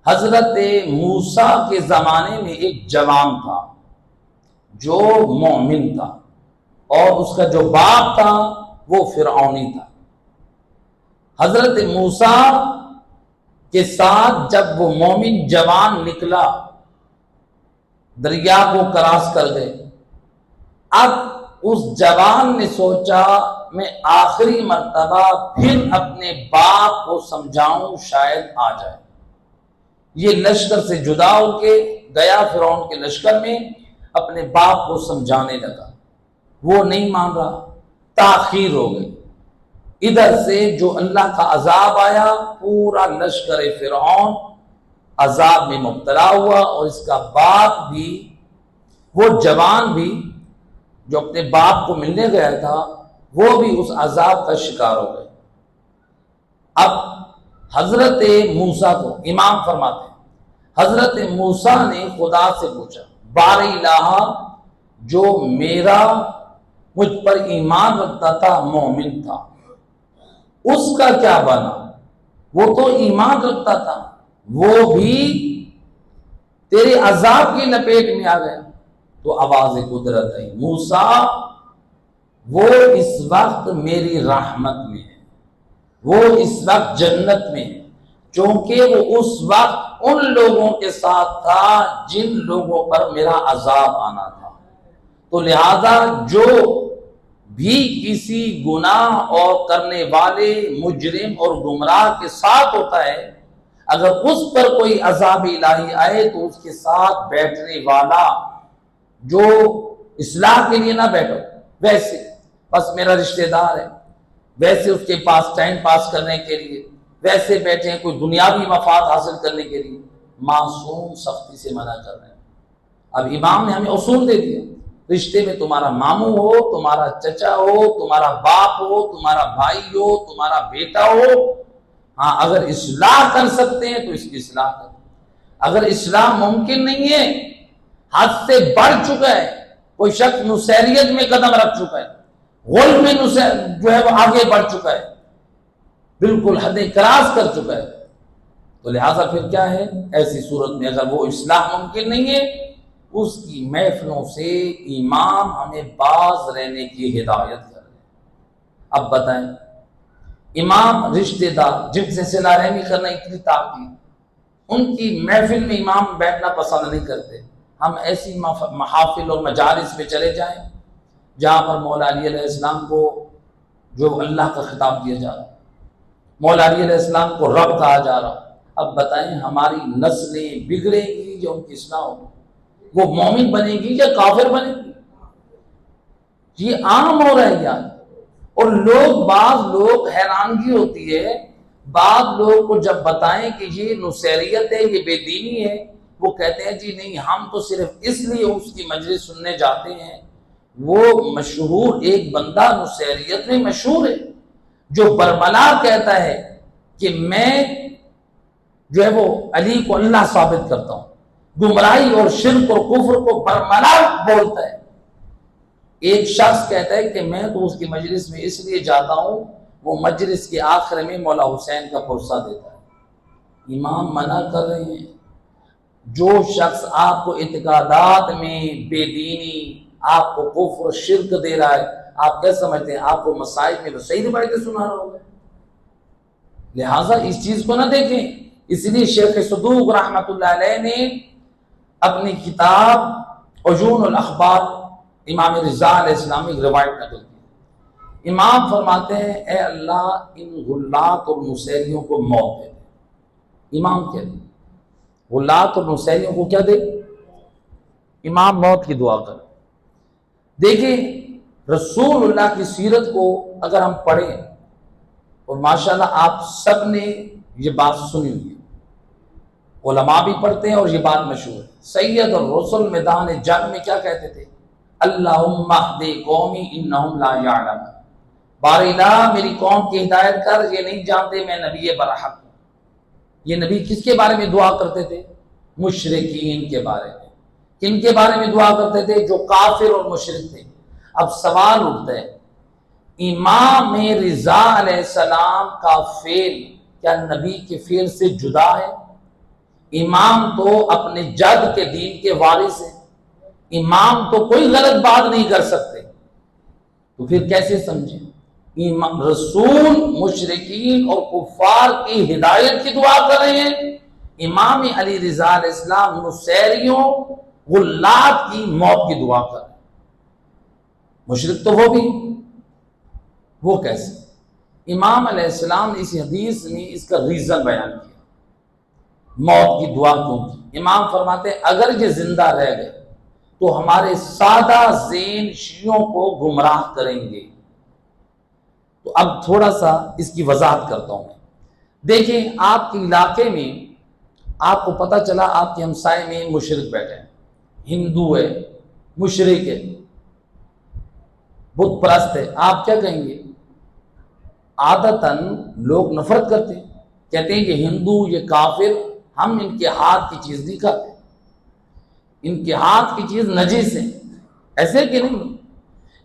حضرت موسیٰ کے زمانے میں ایک جوان تھا جو مومن تھا، اور اس کا جو باپ تھا وہ فرعونی تھا۔ حضرت موسیٰ کے ساتھ جب وہ مومن جوان نکلا، دریا کو کراس کر گئے، اب اس جوان نے سوچا میں آخری مرتبہ پھر اپنے باپ کو سمجھاؤں شاید آ جائے۔ یہ لشکر سے جدا ہو کے گیا فرعون کے لشکر میں، اپنے باپ کو سمجھانے لگا، وہ نہیں مان رہا، تاخیر ہو گئی۔ ادھر سے جو اللہ کا عذاب آیا، پورا لشکر فرعون عذاب میں مبتلا ہوا، اور اس کا باپ بھی، وہ جوان بھی جو اپنے باپ کو ملنے گیا تھا، وہ بھی اس عذاب کا شکار ہو گئے۔ اب حضرت موسیٰ کو امام فرماتے ہیں حضرت موسیٰ نے خدا سے پوچھا بار الہ جو میرا مجھ پر ایمان رکھتا تھا، مومن تھا، اس کا کیا بنا؟ وہ تو ایمان رکھتا تھا، وہ بھی تیرے عذاب کی لپیٹ میں آ گیا۔ تو آواز قدرت آئی، موسیٰ وہ اس وقت میری رحمت میں ہے، وہ اس وقت جنت میں ہے، چونکہ وہ اس وقت ان لوگوں کے ساتھ تھا جن لوگوں پر میرا عذاب آنا تھا۔ تو لہذا جو بھی کسی گناہ اور کرنے والے مجرم اور گمراہ کے ساتھ ہوتا ہے، اگر اس پر کوئی عذاب الہی آئے تو اس کے ساتھ بیٹھنے والا جو اصلاح کے لیے نہ بیٹھو، ویسے بس میرا رشتہ دار ہے، ویسے اس کے پاس ٹائم پاس کرنے کے لیے ویسے بیٹھے ہیں، کوئی دنیاوی مفاد حاصل کرنے کے لیے، معصوم سختی سے منع کر رہے ہیں۔ اب امام نے ہمیں اصول دے دیا، رشتے میں تمہارا ماموں ہو، تمہارا چچا ہو، تمہارا باپ ہو، تمہارا بھائی ہو، تمہارا بیٹا ہو، ہاں اگر اصلاح کر سکتے ہیں تو اس کی اصلاح کریں۔ اگر اصلاح ممکن نہیں ہے، حد سے بڑھ چکا ہے، کوئی شخص نصیریت میں قدم رکھ چکا ہے، غل میں جو ہے وہ آگے بڑھ چکا ہے، بالکل حدیں کراس کر چکا ہے، تو لہٰذا پھر کیا ہے؟ ایسی صورت میں اگر وہ اصلاح ممکن نہیں ہے اس کی محفلوں سے امام ہمیں باز رہنے کی ہدایت کر رہے ہیں۔ اب بتائیں، امام رشتہ دار جن سے صلہ رحمی کرنا اتنی طاقت، ان کی محفل میں امام بیٹھنا پسند نہیں کرتے، ہم ایسی محافل اور مجالس میں چلے جائیں جہاں پر مولا علی علیہ السلام کو جو اللہ کا خطاب دیا جا رہا، مولا علی علیہ السلام کو رب کہا جا رہا، اب بتائیں ہماری نسلیں بگڑیں گی یا ان کی اصلاح ہوگی؟ وہ مومن بنے گی یا کافر بنے گی؟ یہ عام ہو رہا ہے یار۔ اور بعض لوگ حیرانگی ہوتی ہے، بعض لوگ کو جب بتائیں کہ یہ نصیریت ہے، یہ بے دینی ہے، وہ کہتے ہیں جی نہیں، ہم تو صرف اس لیے اس کی مجلس سننے جاتے ہیں۔ وہ مشہور ایک بندہ نصیریت میں مشہور ہے جو برملا کہتا ہے کہ میں جو ہے وہ علی کو اللہ ثابت کرتا ہوں، گمراہی اور شرک اور کفر کو برملا بولتا ہے۔ ایک شخص کہتا ہے کہ میں تو اس کی مجلس میں اس لیے جاتا ہوں، وہ مجلس کے آخر میں مولا حسین کا پرسہ دیتا ہے۔ امام منع کر رہے ہیں، جو شخص آپ کو اعتقادات میں بے دینی، آپ کو کفر اور شرک دے رہا ہے، آپ کیا سمجھتے ہیں آپ کو مسائل میں صحیح پڑھ کے سنا رہا ہوگا؟ لہٰذا اس چیز کو نہ دیکھیں۔ اس لیے شیخ صدوق رحمۃ اللہ علیہ نے اپنی کتاب عیون الاخبار امام رضا علیہ السلام ایک روایت نقل کی۔ امام فرماتے ہیں اے اللہ ان غلات اور نصیریوں کو موت دے دے۔ امام کہتے ہیں غلات اور نصیریوں کو کیا دے؟ امام موت کی دعا کر۔ دیکھیں رسول اللہ کی سیرت کو اگر ہم پڑھیں، اور ماشاءاللہ آپ سب نے یہ بات سنی ہوئی ہے، علماء بھی پڑھتے ہیں اور یہ بات مشہور ہے، سید الرسل میدان جنگ میں کیا کہتے تھے؟ اللہم اہدی قومی انہم لا یعلمون، بار الہ میری قوم کی ہدایت کر، یہ نہیں جانتے میں نبی برحق ہوں۔ یہ نبی کس کے بارے میں دعا کرتے تھے؟ مشرکین کے بارے میں۔ کن کے بارے میں دعا کرتے تھے؟ جو کافر اور مشرک تھے۔ اب سوال اٹھتا ہے امام رضا علیہ السلام کا فعل کیا نبی کے فعل سے جدا ہے؟ امام تو اپنے جد کے دین کے وارث ہیں، امام تو کوئی غلط بات نہیں کر سکتے، تو پھر کیسے سمجھیں؟ رسول مشرکین اور کفار کی ہدایت کی دعا کر رہے ہیں، امام علی رضا علیہ السلام نصیریوں غلات کی موت کی دعا کر رہے ہیں۔ مشرک تو وہ بھی، وہ کیسے؟ امام علیہ السلام نے اس حدیث میں اس کا ریزن بیان کیا، موت کی دعا کیوں کی۔ امام فرماتے ہیں اگر یہ زندہ رہ گئے تو ہمارے سادہ ذہن شیعوں کو گمراہ کریں گے۔ تو اب تھوڑا سا اس کی وضاحت کرتا ہوں میں۔ دیکھیں آپ کے علاقے میں آپ کو پتہ چلا آپ کے ہمسائے میں مشرک بیٹھے ہیں، ہندو ہے، مشرک ہے، بت پرست ہے، آپ کیا کہیں گے؟ عادتاً لوگ نفرت کرتے ہیں، کہتے ہیں کہ ہندو یہ کافر، ہم ان کے ہاتھ کی چیز نہیں کھاتے، ان کے ہاتھ کی چیز نجس ہے، ایسے کہ نہیں؟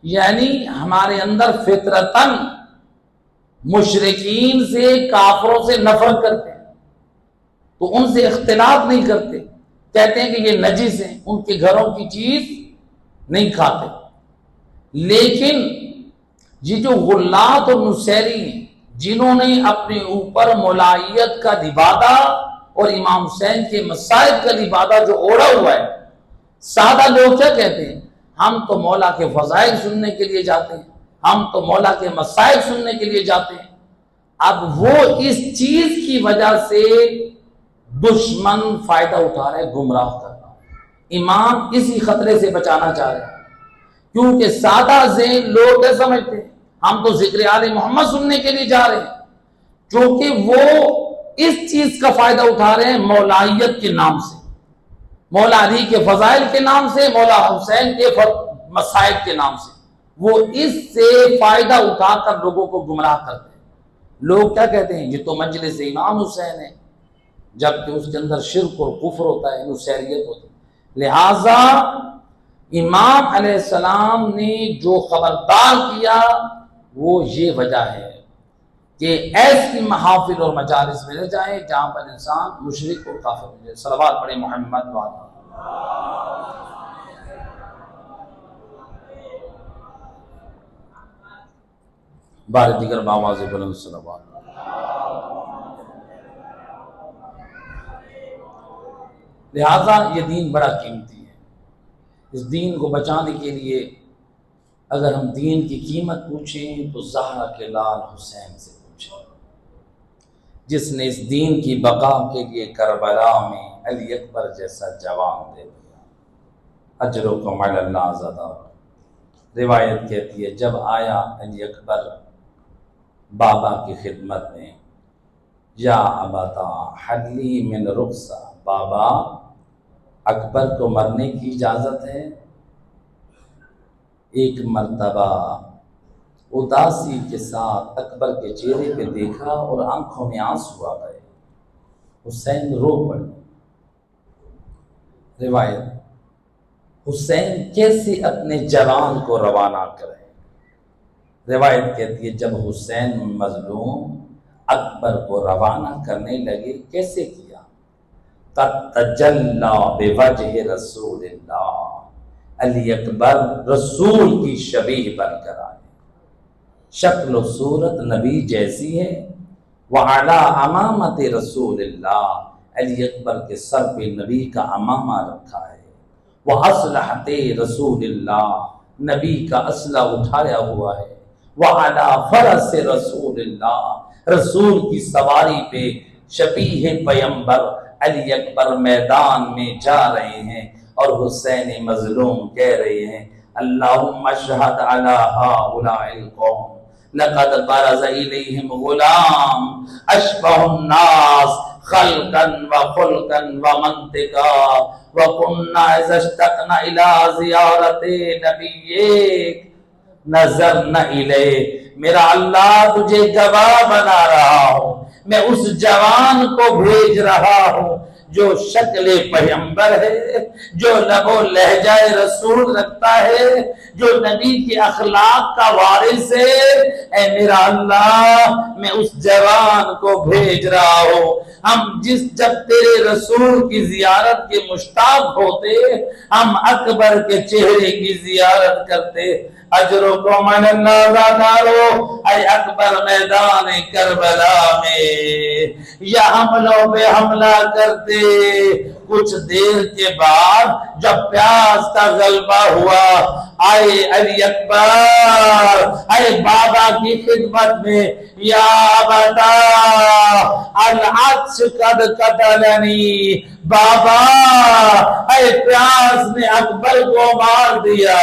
یعنی ہمارے اندر فطرتاً مشرکین سے، کافروں سے نفرت کرتے ہیں، تو ان سے اختلاط نہیں کرتے، کہتے ہیں کہ یہ نجس ہیں، ان کے گھروں کی چیز نہیں کھاتے۔ لیکن یہ جو غلات اور نصیری ہیں جنہوں نے اپنے اوپر مولائیت کا لبادہ اور امام حسین کے مصائب کا لبادہ جو اوڑھا ہوا ہے، سادہ لوگ کیا کہتے ہیں؟ ہم تو مولا کے فضائل سننے کے لیے جاتے ہیں، ہم تو مولا کے مصائب سننے کے لیے جاتے ہیں۔ اب وہ اس چیز کی وجہ سے دشمن فائدہ اٹھا رہے، گمراہ کرنا۔ امام اسی خطرے سے بچانا چاہ رہے ہیں، کیونکہ سادہ ذہن لوگ کیا سمجھتے ہیں؟ ہم تو ذکر آل محمد سننے کے لیے جا رہے ہیں، کیونکہ وہ اس چیز کا فائدہ اٹھا رہے ہیں مولائیت کے نام سے، مولا علی کے فضائل کے نام سے، مولا حسین کے مصائب کے نام سے، وہ اس سے فائدہ اٹھا کر لوگوں کو گمراہ کرتے ہیں۔ لوگ کیا کہتے ہیں؟ یہ تو مجلس امام حسین ہے، جبکہ اس کے اندر شرک اور کفر ہوتا ہے، نصیریت ہوتی ہے۔ لہٰذا امام علیہ السلام نے جو خبردار کیا وہ یہ وجہ ہے کہ ایسی محافل اور مجالس میں نہ جائیں جہاں پر انسان مشرک اور کافر ہو جائے۔ صلوات پڑھیں محمد وعلیہ۔ بار دیگر باواز بلند صلوات۔ لہذا یہ دین بڑا قیمتی ہے۔ اس دین کو بچانے کے لیے اگر ہم دین کی قیمت پوچھیں تو زہرا کے لال حسین سے پوچھیں، جس نے اس دین کی بقا کے لیے کربلا میں علی اکبر جیسا جوان دے دیا۔ اجرکم علی اللہ زدہ۔ روایت کہتی ہے جب آیا علی اکبر بابا کی خدمت میں، یا ابتا حلی من رخصہ، بابا اکبر کو مرنے کی اجازت ہے۔ ایک مرتبہ اداسی کے ساتھ اکبر کے چہرے پہ دیکھا اور آنکھوں میں آنسو آ گئے، حسین رو پڑے۔ روایت حسین کیسے اپنے جوان کو روانہ کرے؟ روایت کہتی ہے جب حسین مظلوم اکبر کو روانہ کرنے لگے، کیسے کیا؟ تجلی بوجہ رسول اللہ، علی اکبر رسول کی شبیہ بن کر آئے، شکل و صورت نبی جیسی ہے۔ وعلی امامت رسول اللہ، علی اکبر کے سر پہ نبی کا امامہ رکھا ہے۔ واسلحۃ رسول اللہ، نبی کا اسلحہ اٹھایا ہوا ہے۔ وعلی فرس رسول اللہ، رسول کی سواری پہ شبیہ پیمبر علی اکبر میدان میں جا رہے ہیں، اور حسین مظلوم کہہ رہے ہیں اللہم اشہد علی ہؤلاء القوم لقد برز الیہم غلام اشبہ الناس خلقا وخلقا ومنطقا وکنا اذا اشتقنا الی زیارت نبیک نظرنا الیہ۔ میرا اللہ تجھے گواہ بنا رہا ہوں، میں اس جوان کو بھیج رہا ہوں جو شکل پیغمبر ہے، جو لب و لہجہ رسول رکھتا ہے، جو نبی کے اخلاق کا وارث ہے۔ اے میرا اللہ میں اس جوان کو بھیج رہا ہوں۔ ہم جب تیرے رسول کی زیارت کے مشتاق ہوتے، ہم اکبر کے چہرے کی زیارت کرتے۔ اجرکم علی اللہ زادارو، اے اکبر میدان کربلا میں یا حملوں پہ حملہ کرتے۔ کچھ دیر کے بعد جب پیاس کا غلبہ ہوا، آئے علی اکبر اے بابا کی خدمت میں، یا ابتا العطش قد قتلنی، بابا اے پیاس نے اکبر کو مار دیا۔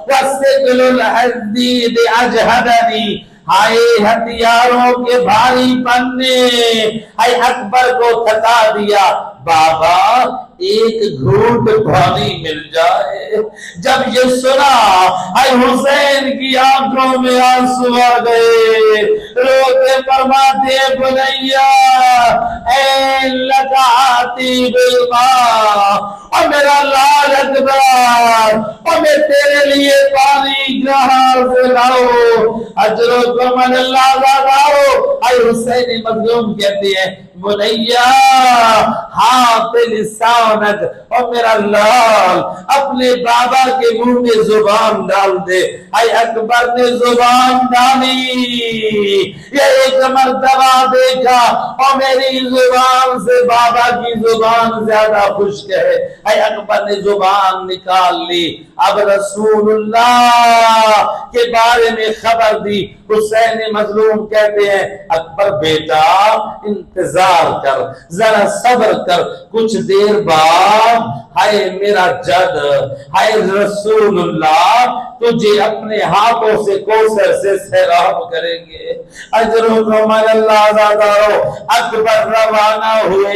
وَالثِّقْلُ الْحَدِيدِ أَجْهَدَنِي، ہائے ہتھیاروں کے بھاری پن نے اے اکبر کو تھکا دیا۔ بابا ایک گھونٹ پانی مل جائے۔ جب یہ سنا اے حسین کی آنکھوں میں آنسو آ گئے، روتے فرماتے بنیا اے لکاتی بالماء، اور میرا لال اکبر اور میں تیرے لیے پانی کہاں سے لاؤ؟ اجرکم علی اللہ زادارو، اے حسین مظلوم کہتے ہیں بنیا ہاتھ لسانک، اور میرا لال اپنے بابا کے منہ میں زبان ڈال دے۔ اے اکبر نے زبان ڈالی، یہ ایک مرتبہ دیکھا اور میری زبان سے بابا کی زبان زیادہ خشک ہے۔ اے اکبر نے زبان نکال لی، اب رسول اللہ کے بارے میں خبر دی۔ حسین مظلوم کہتے ہیں اکبر بیٹا انتظار کر، ذرا صبر کر، کچھ دیر بعد ہائے میرا جد، ہائے رسول اللہ تجھے اپنے ہاتھوں سے کوثر سے سیراب کریں گے۔ اجرکم علی اللہ زادارو، اکبر روانہ ہوئے،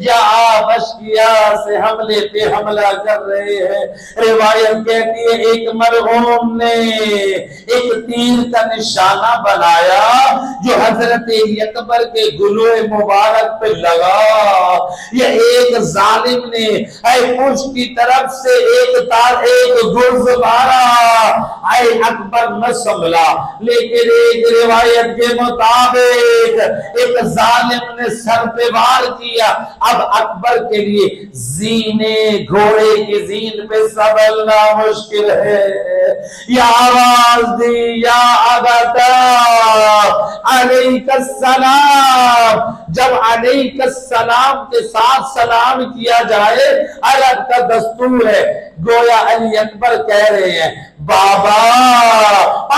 یا بشکیا سے حملے پہ حملہ کر رہے ہیں۔ روایت کہتی ہے ایک مرحوم نے ایک تیر کا نشانہ بنایا جو حضرت اکبر کے گلوئے مبارک پہ لگا۔ یہ ایک ظالم نے اے پشت کی طرف سے ایک گرز مارا، اے اکبر نہ سنبھلا، لیکن ایک روایت کے مطابق ایک ظالم نے سر پہ وار کیا. اب اکبر کے لیے زینے گھوڑے کی زین پہ سنبھلنا مشکل ہے. یا آواز دی یا ابتا علیک السلام. جب علیک السلام کے ساتھ سلام کیا جائے الگ کا دستور ہے. گویا علی اکبر کہہ رہے ہیں بابا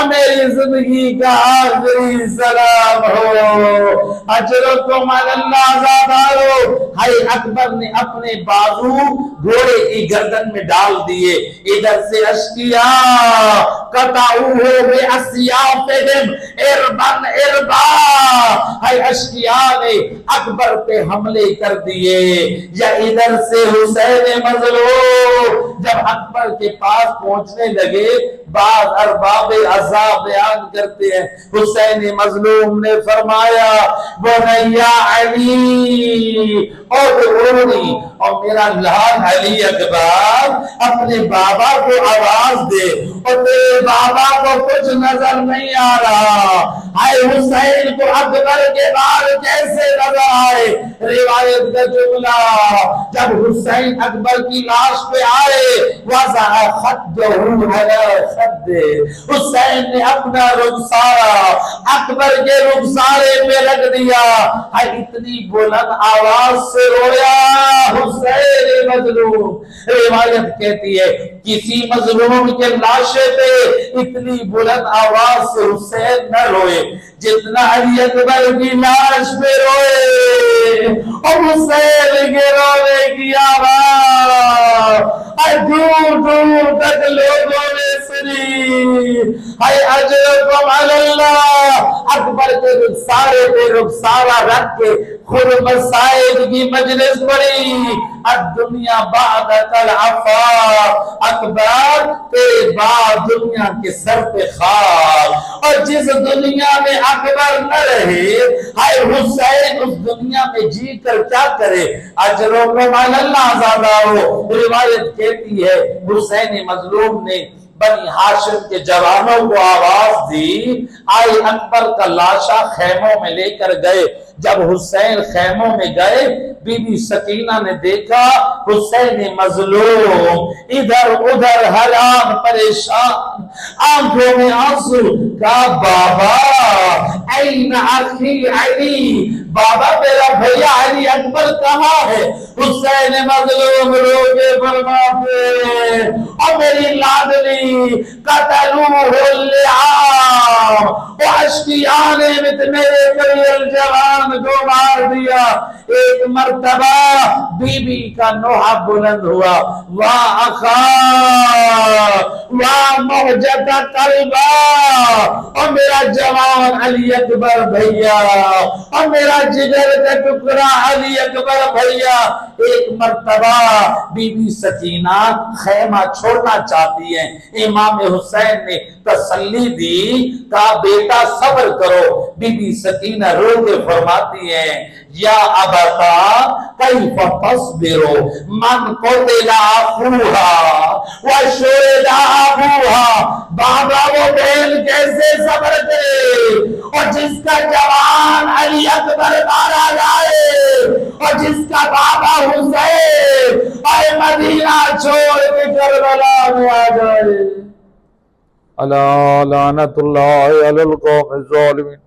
میری زندگی کا آخری سلام ہو, اجرکم علی اللہ زادارو. ہائی اکبر نے اپنے بازو گھوڑے کی گردن میں ڈال دیے. ادھر سے اشقیاء قطعوہ باسیافہم اربن اربا. ہائی اشقیاء نے اکبر پہ حملے کر دیے. یا ادھر سے حسین مظلوم جب اکبر کے پاس پہنچنے لگے, بعض ارباب عذاب بیان کرتے ہیں حسین مظلوم نے فرمایا بنیا علی ادعونی, اور میرا لال علی اکبر اپنے بابا کو آواز دے, اور تیرے بابا کو کچھ نظر نہیں آ رہا. آئے حسین کو اکبر کے بال کیسے نظر آئے؟ روایت کا جملہ جب حسین اکبر کی لاش پہ آئے وضع خدہ علی خدہ, حسین نے اپنا رخسارہ اکبر کے رخسارے پہ رکھ دیا. اتنی بلند آواز سے رویا حسین مظلوم. روایت کہتی ہے کسی مظلوم کے لاشے پہ اتنی بلند آواز سے حسین نہ روئے جتنا علی اکبر کی لاش پہ روئے. اور حسین کے رونے کی آواز دور دور تک لوگوں نے سنی. اے اجرکم علی اللہ. اکبر کے رخسارے پہ رخسارہ رکھ کے خود مسائل کی مجلس پڑی. الدنیا بعدک العفا, اکبر تیرے بعد دنیا کے سر پہ خاک. اور جس دنیا میں اکبر نہ رہے ہائے حسین اس دنیا میں جی کر کیا کرے؟ اجرکم علی اللہ زادارو. روایت کہتی ہے حسین مظلوم نے بنی ہاشم کے جوانوں کو آواز دی, آئے اکبر کا لاشا خیموں میں لے کر گئے. جب حسین خیموں میں گئے بی بی سکینہ نے دیکھا حسین مظلوم ادھر ادھر حیران پریشان, آنکھوں میں آنسو. کہا بابا این اخی علی, بابا میرا بھیا علی اکبر کہاں ہے؟ حسین مظلوم رو کے فرماتے اور میری لادلی قتلوہ اللعام, واشقیاء نے میرے کریل جوان کو مار دیا. ایک مرتبہ بی بی کا نوحہ بلند ہوا, واہ اخا واہ مہجت قلبا, اور میرا جوان علی اکبر بھیا اور میرا جگر کا ٹکڑا علی اکبر بھیا. ایک مرتبہ بی بی سکینہ خیمہ چھوڑنا چاہتی ہیں. امام حسین نے تسلی دی, کہا بیٹا صبر کرو. بی بی سکینہ رو کے فرماتی ہیں یا ابتا کیف تصبرو من قتل اخوہا وشرد ابوہا. بابا وہ بہن کیسے صبر کرے اور جس کا جوان علی اکبر مارا جائے اور جس کا بابا حسین اے مدینہ چھوڑ کے کربلا میں آ جائے. الا لعنت اللہ علی القوم الظالمین.